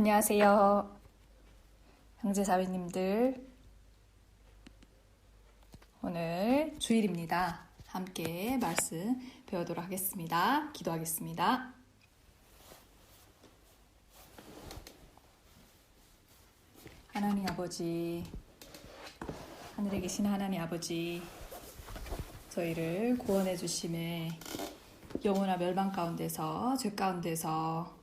안녕하세요. 형제자매님들, 오늘 주일입니다. 함께 말씀 배우도록 하겠습니다. 기도하겠습니다. 하나님 아버지, 하늘에 계신 하나님 아버지, 저희를 구원해 주심에 영혼아 멸망 가운데서, 죄 가운데서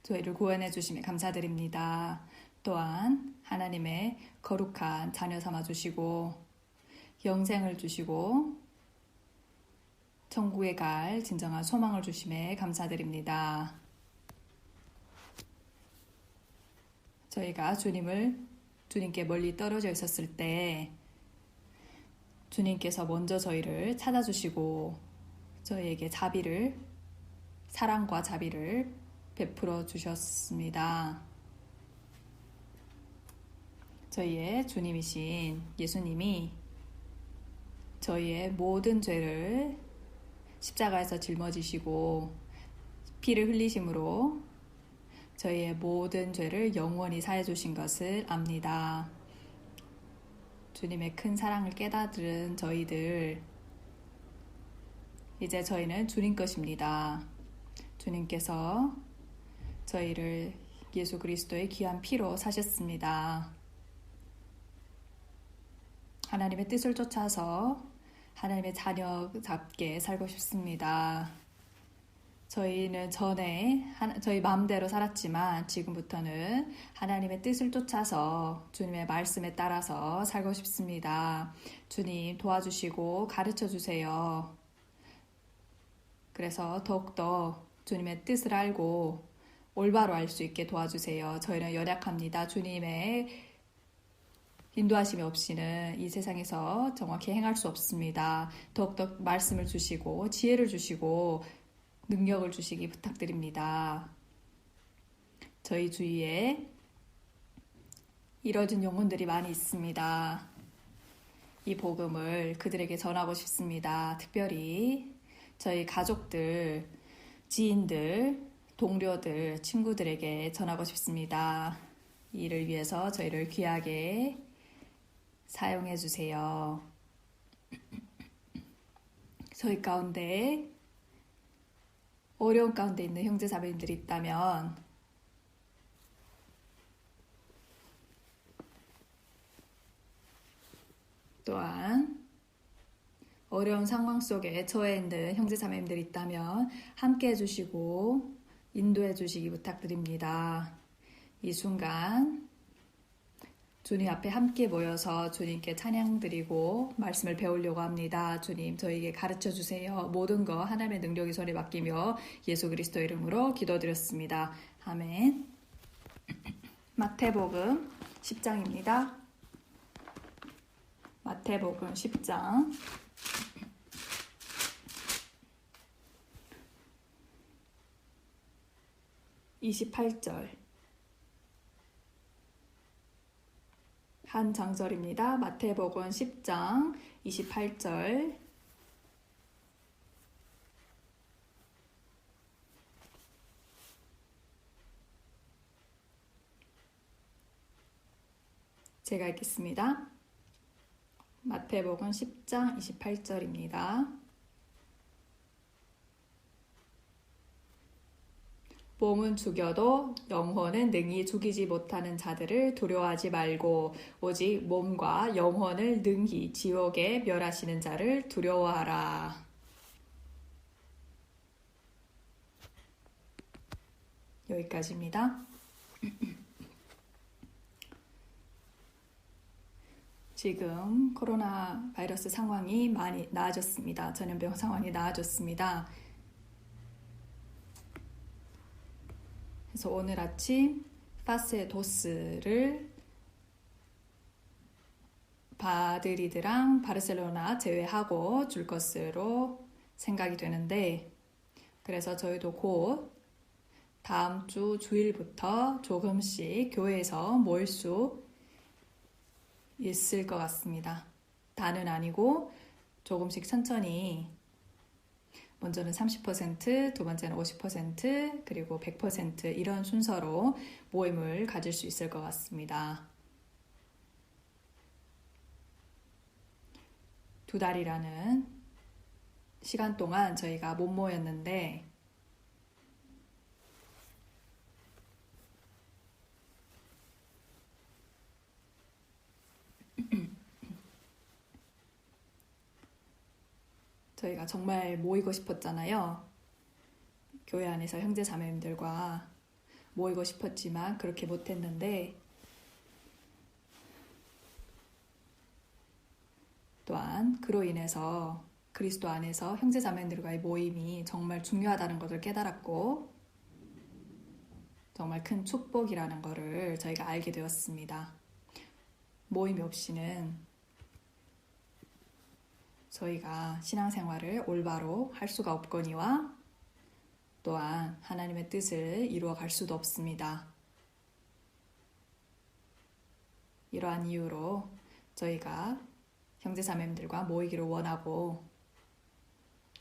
저희를 구원해 주심에 감사드립니다. 또한 하나님의 거룩한 자녀 삼아 주시고 영생을 주시고 천국에 갈 진정한 소망을 주심에 감사드립니다. 저희가 주님께 멀리 떨어져 있었을 때 주님께서 먼저 저희를 찾아주시고 저희에게 사랑과 자비를 베풀어 주셨습니다. 저희의 주님이신 예수님이 저희의 모든 죄를 십자가에서 짊어지시고 피를 흘리심으로 저희의 모든 죄를 영원히 사해 주신 것을 압니다. 주님의 큰 사랑을 깨달은 저희들, 이제 저희는 주님 것입니다. 주님께서 저희를 예수 그리스도의 귀한 피로 사셨습니다. 하나님의 뜻을 쫓아서 하나님의 자녀답게 살고 싶습니다. 저희는 전에 저희 마음대로 살았지만 지금부터는 하나님의 뜻을 쫓아서 주님의 말씀에 따라서 살고 싶습니다. 주님 도와주시고 가르쳐 주세요. 그래서 더욱더 주님의 뜻을 알고 올바로 알 수 있게 도와주세요. 저희는 연약합니다. 주님의 인도하심이 없이는 이 세상에서 정확히 행할 수 없습니다. 더욱더 말씀을 주시고 지혜를 주시고 능력을 주시기 부탁드립니다. 저희 주위에 이뤄진 영혼들이 많이 있습니다. 이 복음을 그들에게 전하고 싶습니다. 특별히 저희 가족들, 지인들, 동료들, 친구들에게 전하고 싶습니다. 이를 위해서 저희를 귀하게 사용해 주세요. 저희 가운데 어려운 가운데 있는 형제자매님들이 있다면 또한 어려운 상황 속에 처해 있는 형제자매님들이 있다면 함께 해주시고 인도해 주시기 부탁드립니다. 이 순간 주님 앞에 함께 모여서 주님께 찬양 드리고 말씀을 배우려고 합니다. 주님, 저에게 가르쳐 주세요. 모든 거 하나님의 능력의 손에 맡기며 예수 그리스도 이름으로 기도드렸습니다. 아멘. 마태복음 10장입니다. 마태복음 10장 28절 한 장절입니다. 마태복음 10장 28절 제가 읽겠습니다. 마태복음 10장 28절입니다. 몸은 죽여도 영혼은 능히 죽이지 못하는 자들을 두려워하지 말고 오직 몸과 영혼을 능히 지옥에 멸하시는 자를 두려워하라. 여기까지입니다. 지금 코로나 바이러스 상황이 많이 나아졌습니다. 전염병 상황이 나아졌습니다. 그래서 오늘 아침 파스의 도스를 마드리드랑 바르셀로나 제외하고 줄 것으로 생각이 되는데, 그래서 저희도 곧 다음 주 주일부터 조금씩 교회에서 모일 수 있을 것 같습니다. 다는 아니고 조금씩 천천히 먼저는 30%, 두 번째는 50%, 그리고 100% 이런 순서로 모임을 가질 수 있을 것 같습니다. 2달이라는 시간 동안 저희가 못 모였는데 저희가 정말 모이고 싶었잖아요. 교회 안에서 형제 자매님들과 모이고 싶었지만 그렇게 못했는데 또한 그로 인해서 그리스도 안에서 형제 자매님들과의 모임이 정말 중요하다는 것을 깨달았고 정말 큰 축복이라는 것을 저희가 알게 되었습니다. 모임이 없이는 저희가 신앙생활을 올바로 할 수가 없거니와 또한 하나님의 뜻을 이루어 갈 수도 없습니다. 이러한 이유로 저희가 형제자매님들과 모이기를 원하고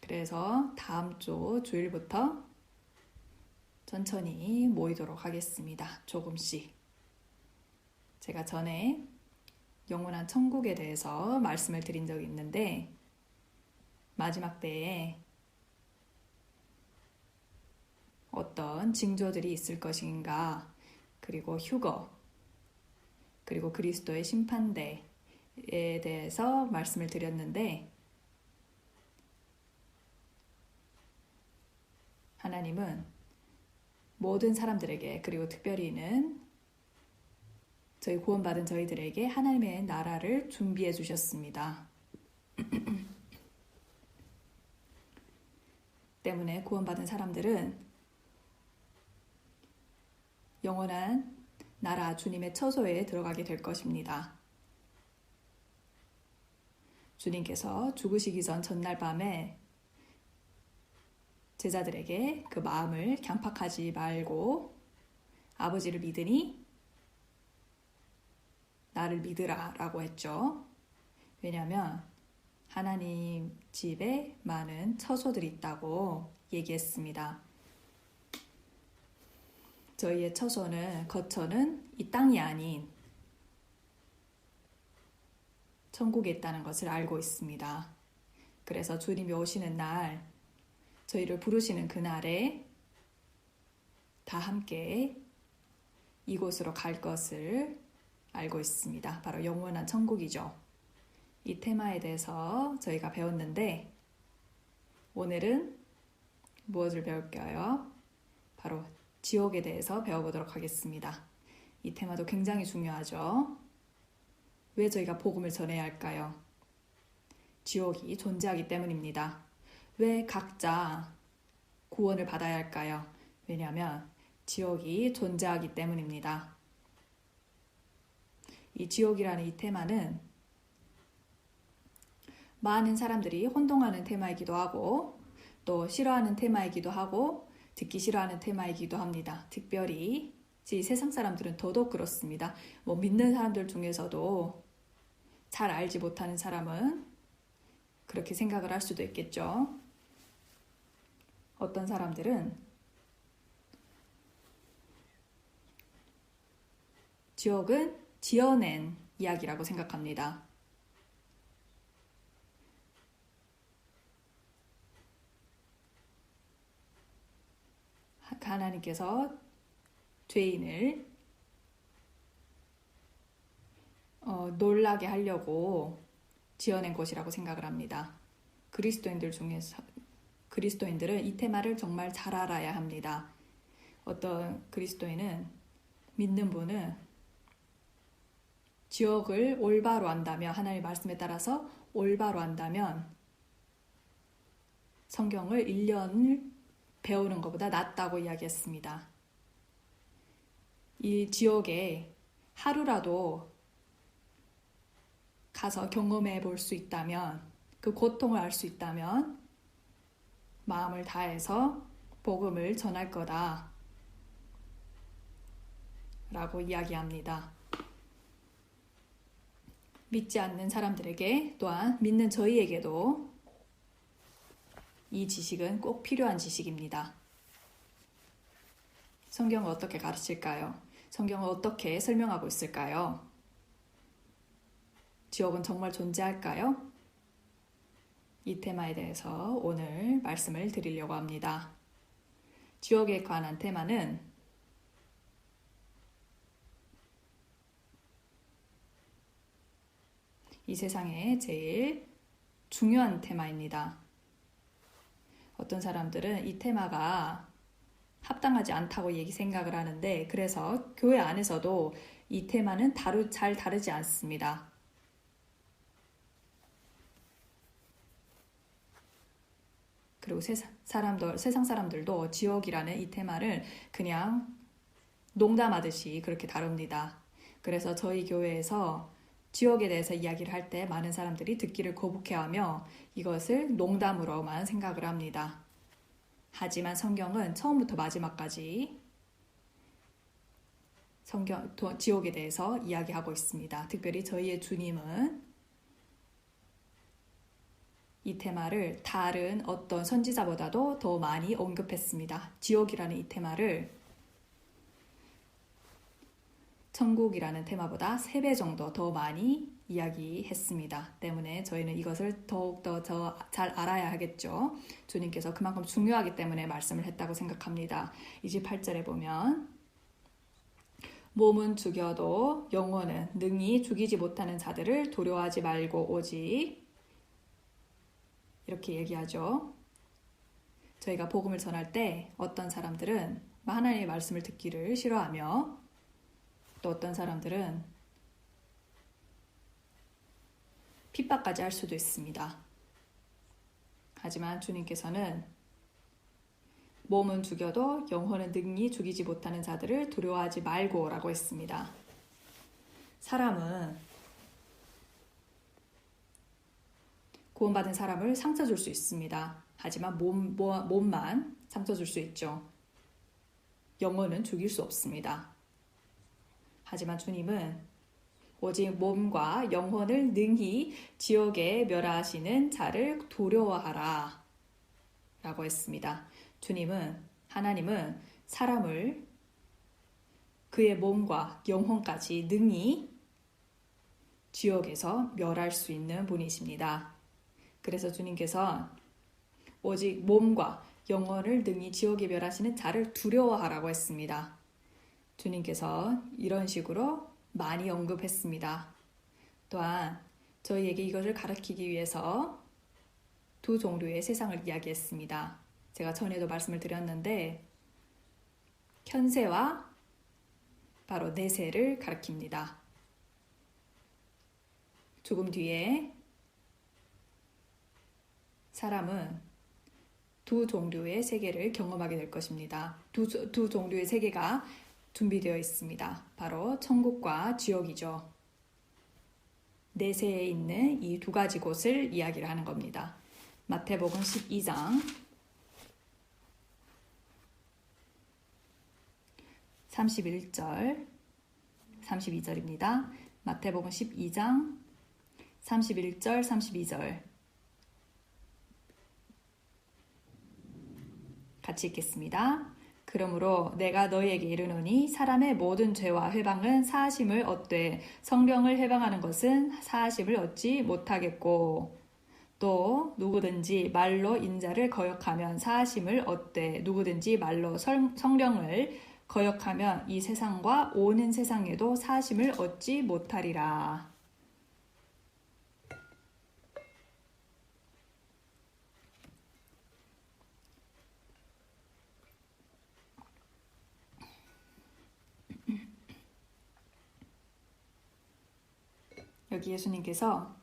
그래서 다음 주 주일부터 천천히 모이도록 하겠습니다. 조금씩. 제가 전에 영원한 천국에 대해서 말씀을 드린 적이 있는데 마지막 때에 어떤 징조들이 있을 것인가, 그리고 휴거, 그리고 그리스도의 심판대에 대해서 말씀을 드렸는데 하나님은 모든 사람들에게 그리고 특별히는 저희 구원받은 저희들에게 하나님의 나라를 준비해 주셨습니다. 때문에 구원받은 사람들은 영원한 나라 주님의 처소에 들어가게 될 것입니다. 주님께서 죽으시기 전 전날 밤에 제자들에게 그 마음을 강팍하지 말고 아버지를 믿으니 나를 믿으라 라고 했죠. 왜냐하면 하나님 집에 많은 처소들이 있다고 얘기했습니다. 저희의 처소는, 거처는 이 땅이 아닌 천국에 있다는 것을 알고 있습니다. 그래서 주님이 오시는 날, 저희를 부르시는 그날에 다 함께 이곳으로 갈 것을 알고 있습니다. 바로 영원한 천국이죠. 이 테마에 대해서 저희가 배웠는데 오늘은 무엇을 배울까요? 바로 지옥에 대해서 배워보도록 하겠습니다. 이 테마도 굉장히 중요하죠. 왜 저희가 복음을 전해야 할까요? 지옥이 존재하기 때문입니다. 왜 각자 구원을 받아야 할까요? 왜냐하면 지옥이 존재하기 때문입니다. 이 지옥이라는 이 테마는 많은 사람들이 혼동하는 테마이기도 하고 또 싫어하는 테마이기도 하고 듣기 싫어하는 테마이기도 합니다. 특별히 세상 사람들은 더더욱 그렇습니다. 믿는 사람들 중에서도 잘 알지 못하는 사람은 그렇게 생각을 할 수도 있겠죠. 어떤 사람들은 지옥은 지어낸 이야기라고 생각합니다. 하나님께서 죄인을 놀라게 하려고 지어낸 것이라고 생각을 합니다. 그리스도인들은 이 테마를 정말 잘 알아야 합니다. 어떤 그리스도인은, 믿는 분은 지옥을 올바로 안다면, 하나님의 말씀에 따라서 올바로 안다면 성경을 1년을 배우는 것보다 낫다고 이야기했습니다. 이 지옥에 하루라도 가서 경험해 볼 수 있다면, 그 고통을 알 수 있다면 마음을 다해서 복음을 전할 거다 라고 이야기합니다. 믿지 않는 사람들에게 또한 믿는 저희에게도 이 지식은 꼭 필요한 지식입니다. 성경을 어떻게 가르칠까요? 성경을 어떻게 설명하고 있을까요? 지옥은 정말 존재할까요? 이 테마에 대해서 오늘 말씀을 드리려고 합니다. 지옥에 관한 테마는 이 세상에 제일 중요한 테마입니다. 어떤 사람들은 이 테마가 합당하지 않다고 생각을 하는데, 그래서 교회 안에서도 이 테마는 잘 다루지 않습니다. 그리고 세상 사람들도 지옥이라는 이 테마를 그냥 농담하듯이 그렇게 다룹니다. 그래서 저희 교회에서 지옥에 대해서 이야기를 할 때 많은 사람들이 듣기를 거북해하며 이것을 농담으로만 생각을 합니다. 하지만 성경은 처음부터 마지막까지 지옥에 대해서 이야기하고 있습니다. 특별히 저희의 주님은 이 테마를 다른 어떤 선지자보다도 더 많이 언급했습니다. 지옥이라는 이 테마를 천국이라는 테마보다 3배 정도 더 많이 이야기했습니다. 때문에 저희는 이것을 더욱더 잘 알아야 하겠죠. 주님께서 그만큼 중요하기 때문에 말씀을 했다고 생각합니다. 28절에 보면 몸은 죽여도 영혼은 능히 죽이지 못하는 자들을 두려워하지 말고 오직 이렇게 얘기하죠. 저희가 복음을 전할 때 어떤 사람들은 하나님의 말씀을 듣기를 싫어하며 또 어떤 사람들은 핍박까지 할 수도 있습니다. 하지만 주님께서는 몸은 죽여도 영혼은 능히 죽이지 못하는 자들을 두려워하지 말고 라고 했습니다. 사람은 구원받은 사람을 상처 줄 수 있습니다. 하지만 몸만 상처 줄 수 있죠. 영혼은 죽일 수 없습니다. 하지만 주님은 오직 몸과 영혼을 능히 지옥에 멸하시는 자를 두려워하라 라고 했습니다. 하나님은 사람을 그의 몸과 영혼까지 능히 지옥에서 멸할 수 있는 분이십니다. 그래서 주님께서 오직 몸과 영혼을 능히 지옥에 멸하시는 자를 두려워하라고 했습니다. 주님께서 이런 식으로 많이 언급했습니다. 또한 저희에게 이것을 가르치기 위해서 2 종류의 세상을 이야기했습니다. 제가 전에도 말씀을 드렸는데 현세와 바로 내세를 가리킵니다. 조금 뒤에 사람은 2 종류의 세계를 경험하게 될 것입니다. 두 종류의 세계가 준비되어 있습니다. 바로 천국과 지옥이죠. 내세에 있는 이 2가지 곳을 이야기를 하는 겁니다. 마태복음 12장 31절 32절입니다. 마태복음 12장 31절 32절 같이 읽겠습니다. 그러므로 내가 너희에게 이르노니 사람의 모든 죄와 회방은 사하심을 얻되 성령을 회방하는 것은 사하심을 얻지 못하겠고 또 누구든지 말로 인자를 거역하면 사하심을 얻되 누구든지 말로 성령을 거역하면 이 세상과 오는 세상에도 사하심을 얻지 못하리라. 여기 예수님께서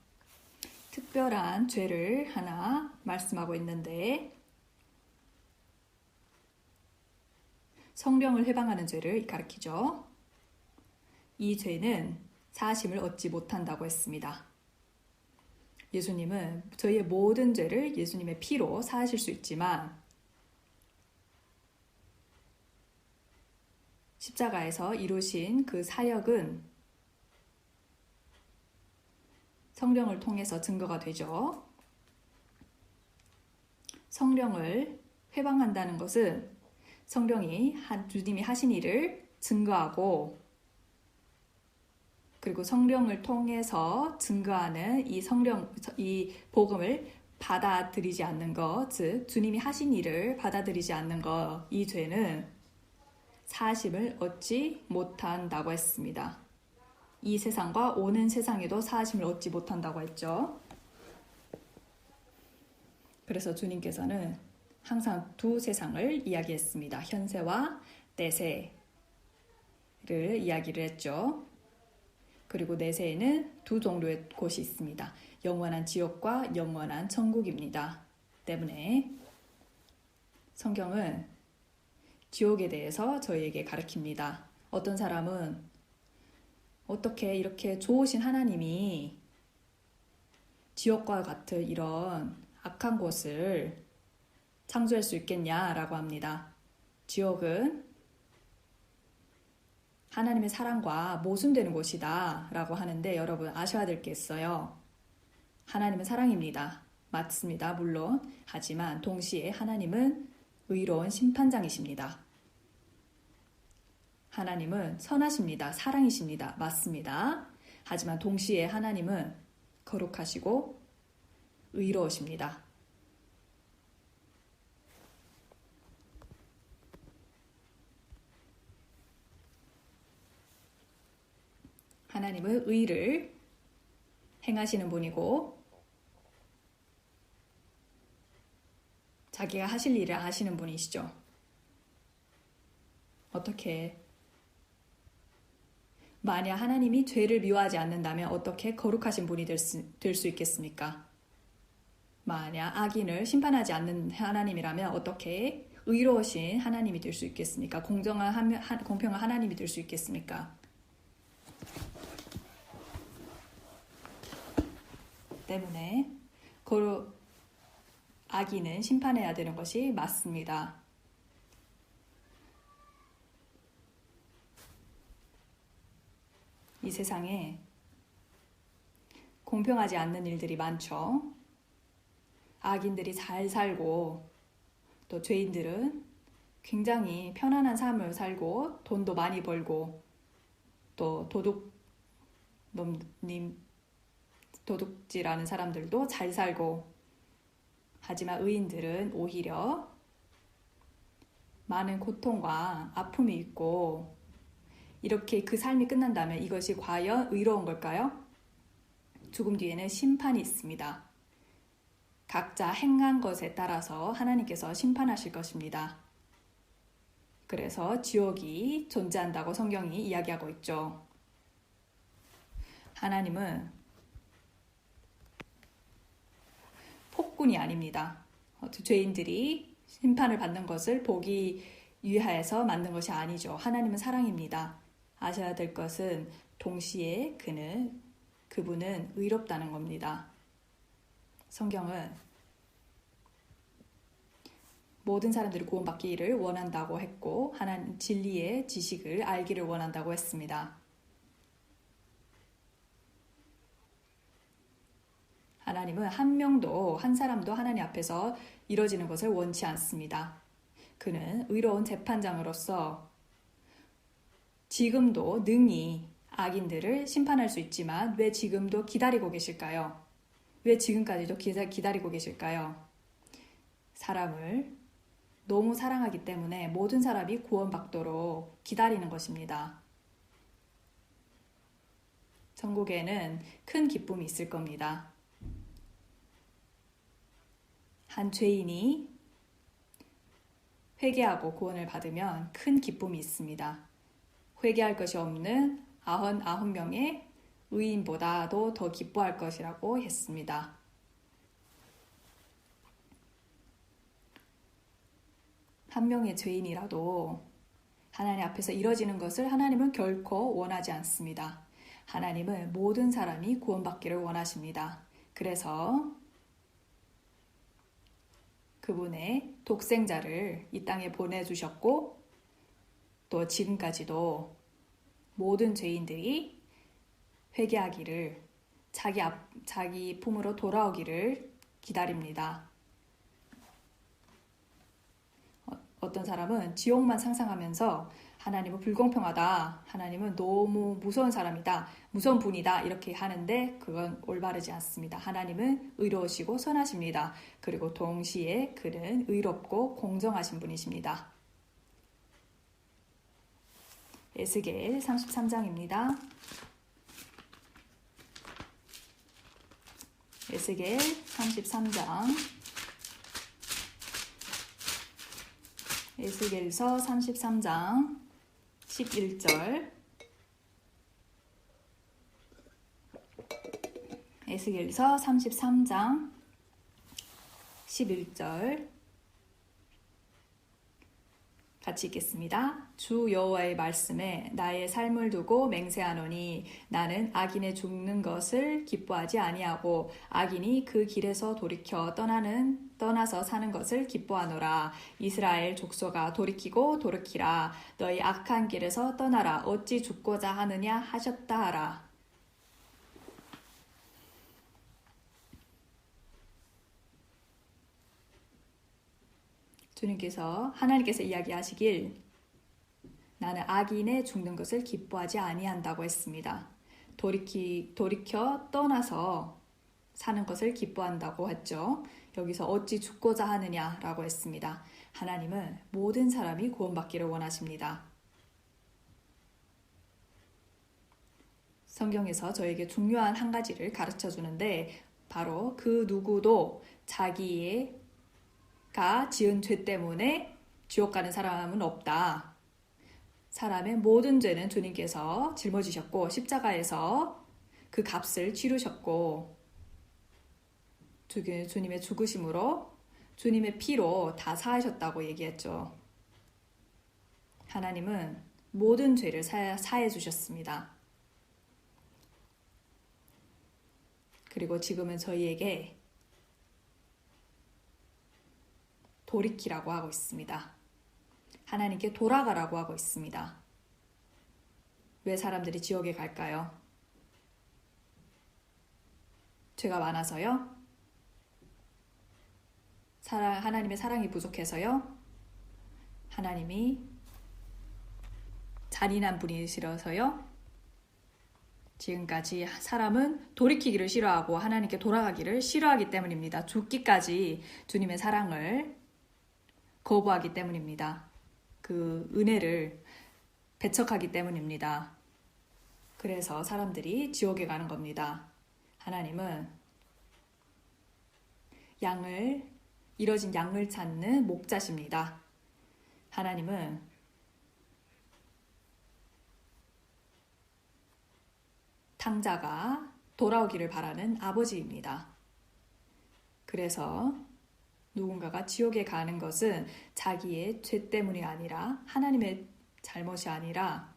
특별한 죄를 하나 말씀하고 있는데 성령을 회방하는 죄를 가리키죠. 이 죄는 사하심을 얻지 못한다고 했습니다. 예수님은 저희의 모든 죄를 예수님의 피로 사하실 수 있지만 십자가에서 이루신 그 사역은 성령을 통해서 증거가 되죠. 성령을 회방한다는 것은 성령이 주님이 하신 일을 증거하고 그리고 성령을 통해서 증거하는 이 복음을 받아들이지 않는 것, 즉 주님이 하신 일을 받아들이지 않는 것, 이 죄는 사하심을 얻지 못한다고 했습니다. 이 세상과 오는 세상에도 사하심을 얻지 못한다고 했죠. 그래서 주님께서는 항상 두 세상을 이야기했습니다. 현세와 내세를 이야기를 했죠. 그리고 내세에는 두 종류의 곳이 있습니다. 영원한 지옥과 영원한 천국입니다. 때문에 성경은 지옥에 대해서 저희에게 가르칩니다. 어떤 사람은 어떻게 이렇게 좋으신 하나님이 지옥과 같은 이런 악한 곳을 창조할 수 있겠냐라고 합니다. 지옥은 하나님의 사랑과 모순되는 곳이다 라고 하는데 여러분 아셔야 될 게 있어요. 하나님은 사랑입니다. 맞습니다. 물론. 하지만 동시에 하나님은 의로운 심판장이십니다. 하나님은 선하십니다. 사랑이십니다. 맞습니다. 하지만 동시에 하나님은 거룩하시고 의로우십니다. 하나님은 의를 행하시는 분이고 자기가 하실 일을 하시는 분이시죠. 어떻게 만약 하나님이 죄를 미워하지 않는다면 어떻게 거룩하신 분이 될 수 있겠습니까? 만약 악인을 심판하지 않는 하나님이라면 어떻게 의로우신 하나님이 될 수 있겠습니까? 공평한 하나님이 될 수 있겠습니까? 때문에 악인은 심판해야 되는 것이 맞습니다. 이 세상에 공평하지 않는 일들이 많죠. 악인들이 잘 살고 또 죄인들은 굉장히 편안한 삶을 살고 돈도 많이 벌고 또 도둑질하는 사람들도 잘 살고 하지만 의인들은 오히려 많은 고통과 아픔이 있고 이렇게 그 삶이 끝난다면 이것이 과연 의로운 걸까요? 죽음 뒤에는 심판이 있습니다. 각자 행한 것에 따라서 하나님께서 심판하실 것입니다. 그래서 지옥이 존재한다고 성경이 이야기하고 있죠. 하나님은 폭군이 아닙니다. 죄인들이 심판을 받는 것을 보기 위하여서 만든 것이 아니죠. 하나님은 사랑입니다. 아셔야 될 것은 동시에 그분은 의롭다는 겁니다. 성경은 모든 사람들이 구원받기를 원한다고 했고 하나님 진리의 지식을 알기를 원한다고 했습니다. 하나님은 한 사람도 하나님 앞에서 이뤄지는 것을 원치 않습니다. 그는 의로운 재판장으로서 지금도 능히 악인들을 심판할 수 있지만 왜 지금도 기다리고 계실까요? 왜 지금까지도 기다리고 계실까요? 사람을 너무 사랑하기 때문에 모든 사람이 구원받도록 기다리는 것입니다. 천국에는 큰 기쁨이 있을 겁니다. 한 죄인이 회개하고 구원을 받으면 큰 기쁨이 있습니다. 회개할 것이 없는 99명의 의인보다도 더 기뻐할 것이라고 했습니다. 한 명의 죄인이라도 하나님 앞에서 이뤄지는 것을 하나님은 결코 원하지 않습니다. 하나님은 모든 사람이 구원받기를 원하십니다. 그래서 그분의 독생자를 이 땅에 보내주셨고 또 지금까지도 모든 죄인들이 회개하기를 자기 품으로 돌아오기를 기다립니다. 어떤 사람은 지옥만 상상하면서 하나님은 불공평하다, 하나님은 너무 무서운 사람이다, 무서운 분이다 이렇게 하는데 그건 올바르지 않습니다. 하나님은 의로우시고 선하십니다. 그리고 동시에 그는 의롭고 공정하신 분이십니다. 에스겔 33장입니다. 에스겔 33장 에스겔서 33장 11절 에스겔서 33장 11절 같이 읽겠습니다. 주 여호와의 말씀에 나의 삶을 두고 맹세하노니 나는 악인의 죽는 것을 기뻐하지 아니하고 악인이 그 길에서 돌이켜 떠나서 사는 것을 기뻐하노라. 이스라엘 족속아 돌이키고 돌이키라. 너희 악한 길에서 떠나라. 어찌 죽고자 하느냐 하셨다 하라. 하나님께서 이야기하시길 나는 악인의 죽는 것을 기뻐하지 아니한다고 했습니다. 돌이켜 떠나서 사는 것을 기뻐한다고 했죠. 여기서 어찌 죽고자 하느냐라고 했습니다. 하나님은 모든 사람이 구원받기를 원하십니다. 성경에서 저에게 중요한 한 가지를 가르쳐 주는데 바로 그 누구도 자기가 지은 죄 때문에 지옥 가는 사람은 없다. 사람의 모든 죄는 주님께서 짊어지셨고 십자가에서 그 값을 치르셨고 주님의 죽으심으로 주님의 피로 다 사하셨다고 얘기했죠. 하나님은 모든 죄를 사해 주셨습니다. 그리고 지금은 저희에게 돌이키라고 하고 있습니다. 하나님께 돌아가라고 하고 있습니다. 왜 사람들이 지옥에 갈까요? 죄가 많아서요? 하나님의 사랑이 부족해서요? 하나님이 잔인한 분이시라서요? 지금까지 사람은 돌이키기를 싫어하고 하나님께 돌아가기를 싫어하기 때문입니다. 죽기까지 주님의 사랑을 거부하기 때문입니다. 그 은혜를 배척하기 때문입니다. 그래서 사람들이 지옥에 가는 겁니다. 하나님은 잃어진 양을 찾는 목자십니다. 하나님은 탕자가 돌아오기를 바라는 아버지입니다. 그래서 누군가가 지옥에 가는 것은 자기의 죄 때문이 아니라 하나님의 잘못이 아니라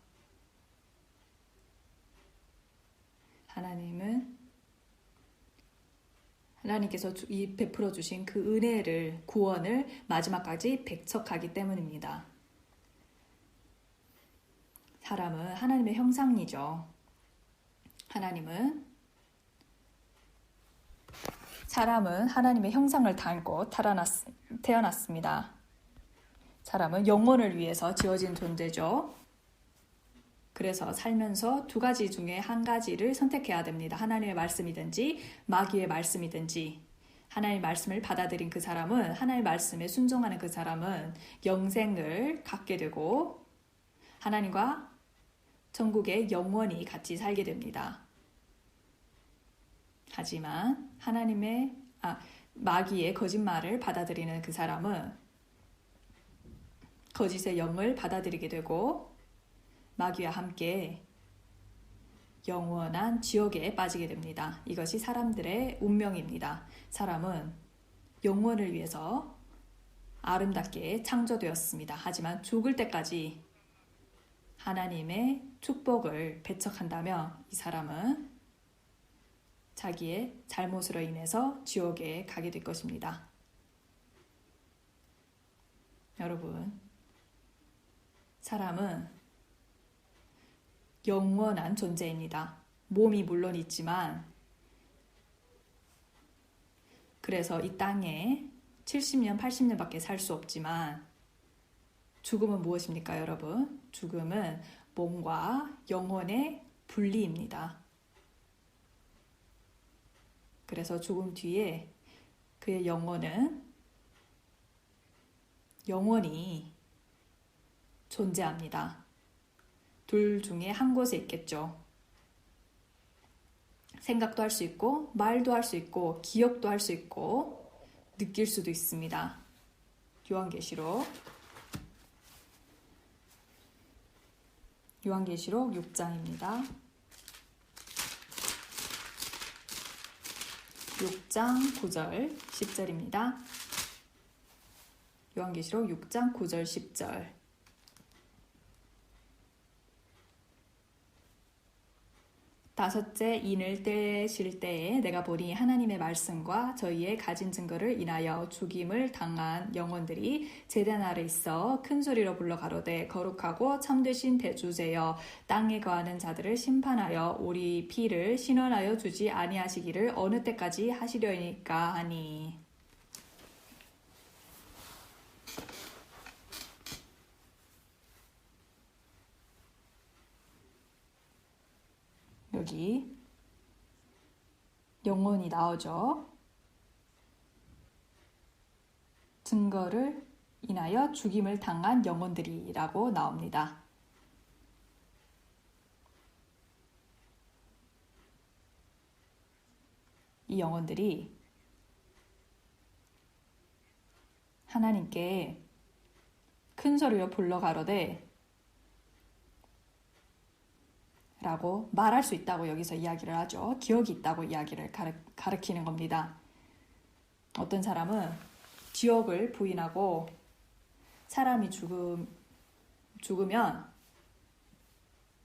하나님께서 베풀어 주신 그 은혜를 구원을 마지막까지 배척하기 때문입니다. 사람은 하나님의 형상이죠. 사람은 하나님의 형상을 닮고 태어났습니다. 사람은 영혼을 위해서 지어진 존재죠. 그래서 살면서 두 가지 중에 한 가지를 선택해야 됩니다. 하나님의 말씀이든지 마귀의 말씀이든지. 하나님의 말씀을 받아들인 그 사람은, 하나님의 말씀에 순종하는 그 사람은 영생을 갖게 되고 하나님과 천국에 영원히 같이 살게 됩니다. 하지만 마귀의 거짓말을 받아들이는 그 사람은 거짓의 영을 받아들이게 되고 마귀와 함께 영원한 지옥에 빠지게 됩니다. 이것이 사람들의 운명입니다. 사람은 영원을 위해서 아름답게 창조되었습니다. 하지만 죽을 때까지 하나님의 축복을 배척한다면 이 사람은 자기의 잘못으로 인해서 지옥에 가게 될 것입니다. 여러분, 사람은 영원한 존재입니다. 몸이 물론 있지만 그래서 이 땅에 70년, 80년밖에 살 수 없지만 죽음은 무엇입니까, 여러분? 죽음은 몸과 영혼의 분리입니다. 그래서 죽음 뒤에 그의 영혼은 영원히 존재합니다. 둘 중에 한 곳에 있겠죠. 생각도 할 수 있고, 말도 할 수 있고, 기억도 할 수 있고, 느낄 수도 있습니다. 요한계시록 6장입니다. 6장 9절 10절입니다. 요한계시록 6장 9절 10절. 다섯째 인을 떼실 때에 내가 보니 하나님의 말씀과 저희의 가진 증거를 인하여 죽임을 당한 영혼들이 제단 아래 있어 큰 소리로 불러 가로되 거룩하고 참되신 대주제여 땅에 거하는 자들을 심판하여 우리 피를 신원하여 주지 아니하시기를 어느 때까지 하시려니까 하니. 여기 영혼이 나오죠. 증거를 인하여 죽임을 당한 영혼들이라고 나옵니다. 이 영혼들이 하나님께 큰 소리로 불러 가로되 라고 말할 수 있다고 여기서 이야기를 하죠. 기억이 있다고 이야기를 가르치는 겁니다. 어떤 사람은 지옥을 부인하고 사람이 죽으면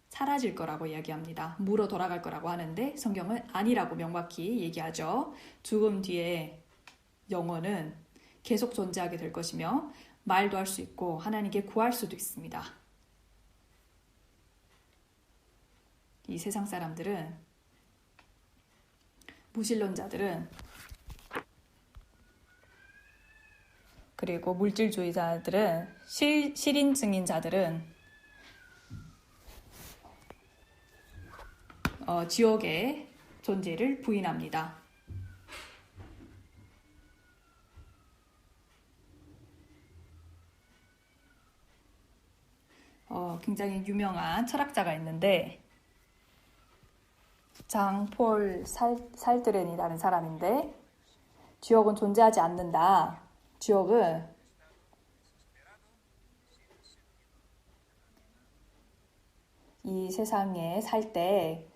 사라질 거라고 이야기합니다. 무로 돌아갈 거라고 하는데 성경은 아니라고 명확히 얘기하죠. 죽음 뒤에 영혼은 계속 존재하게 될 것이며 말도 할 수 있고 하나님께 구할 수도 있습니다. 이 세상 사람들은, 무신론자들은, 그리고 물질주의자들은, 실인 증인자들은 지옥의 존재를 부인합니다. 굉장히 유명한 철학자가 있는데 장폴 살트렌이라는 사람인데, 지옥은 존재하지 않는다. 지옥은 이 세상에 살 때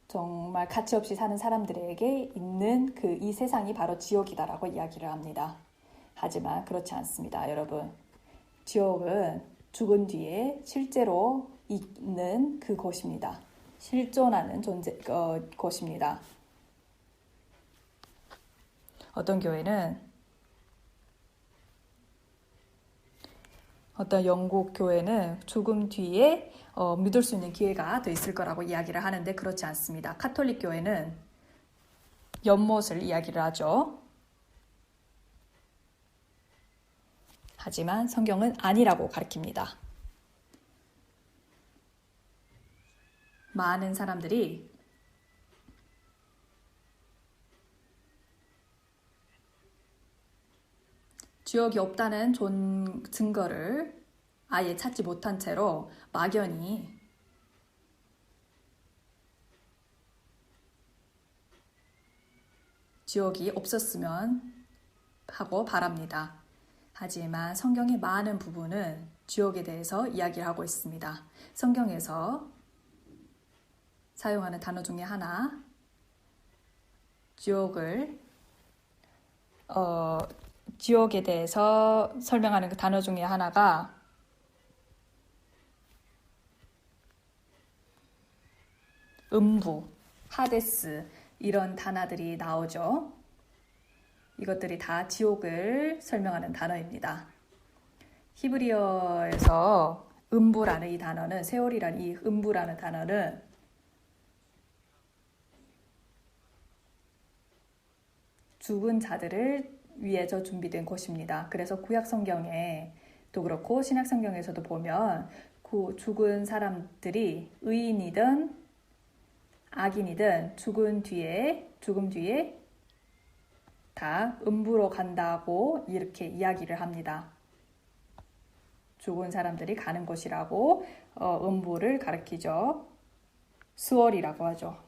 정말 가치 없이 사는 사람들에게 있는 이 세상이 바로 지옥이다라고 이야기를 합니다. 하지만 그렇지 않습니다, 여러분. 지옥은 죽은 뒤에 실제로 있는 그곳입니다. 실존하는 곳입니다. 어떤 영국 교회는 죽음 뒤에 믿을 수 있는 기회가 더 있을 거라고 이야기를 하는데 그렇지 않습니다. 카톨릭 교회는 연못을 이야기를 하죠. 하지만 성경은 아니라고 가르칩니다. 많은 사람들이 지옥이 없다는 증거를 아예 찾지 못한 채로 막연히 지옥이 없었으면 하고 바랍니다. 하지만 성경의 많은 부분은 지옥에 대해서 이야기를 하고 있습니다. 성경에서 사용하는 단어 중에 하나, 지옥에 대해서 설명하는 그 단어 중에 하나가 음부, 하데스 이런 단어들이 나오죠. 이것들이 다 지옥을 설명하는 단어입니다. 히브리어에서 음부라는 이 단어는, 세월이라는 이 음부라는 단어는 죽은 자들을 위해서 준비된 곳입니다. 그래서 구약 성경에 또 그렇고 신약 성경에서도 보면 그 죽은 사람들이 의인이든 악인이든 죽음 뒤에 다 음부로 간다고 이렇게 이야기를 합니다. 죽은 사람들이 가는 곳이라고 음부를 가리키죠. 수월이라고 하죠.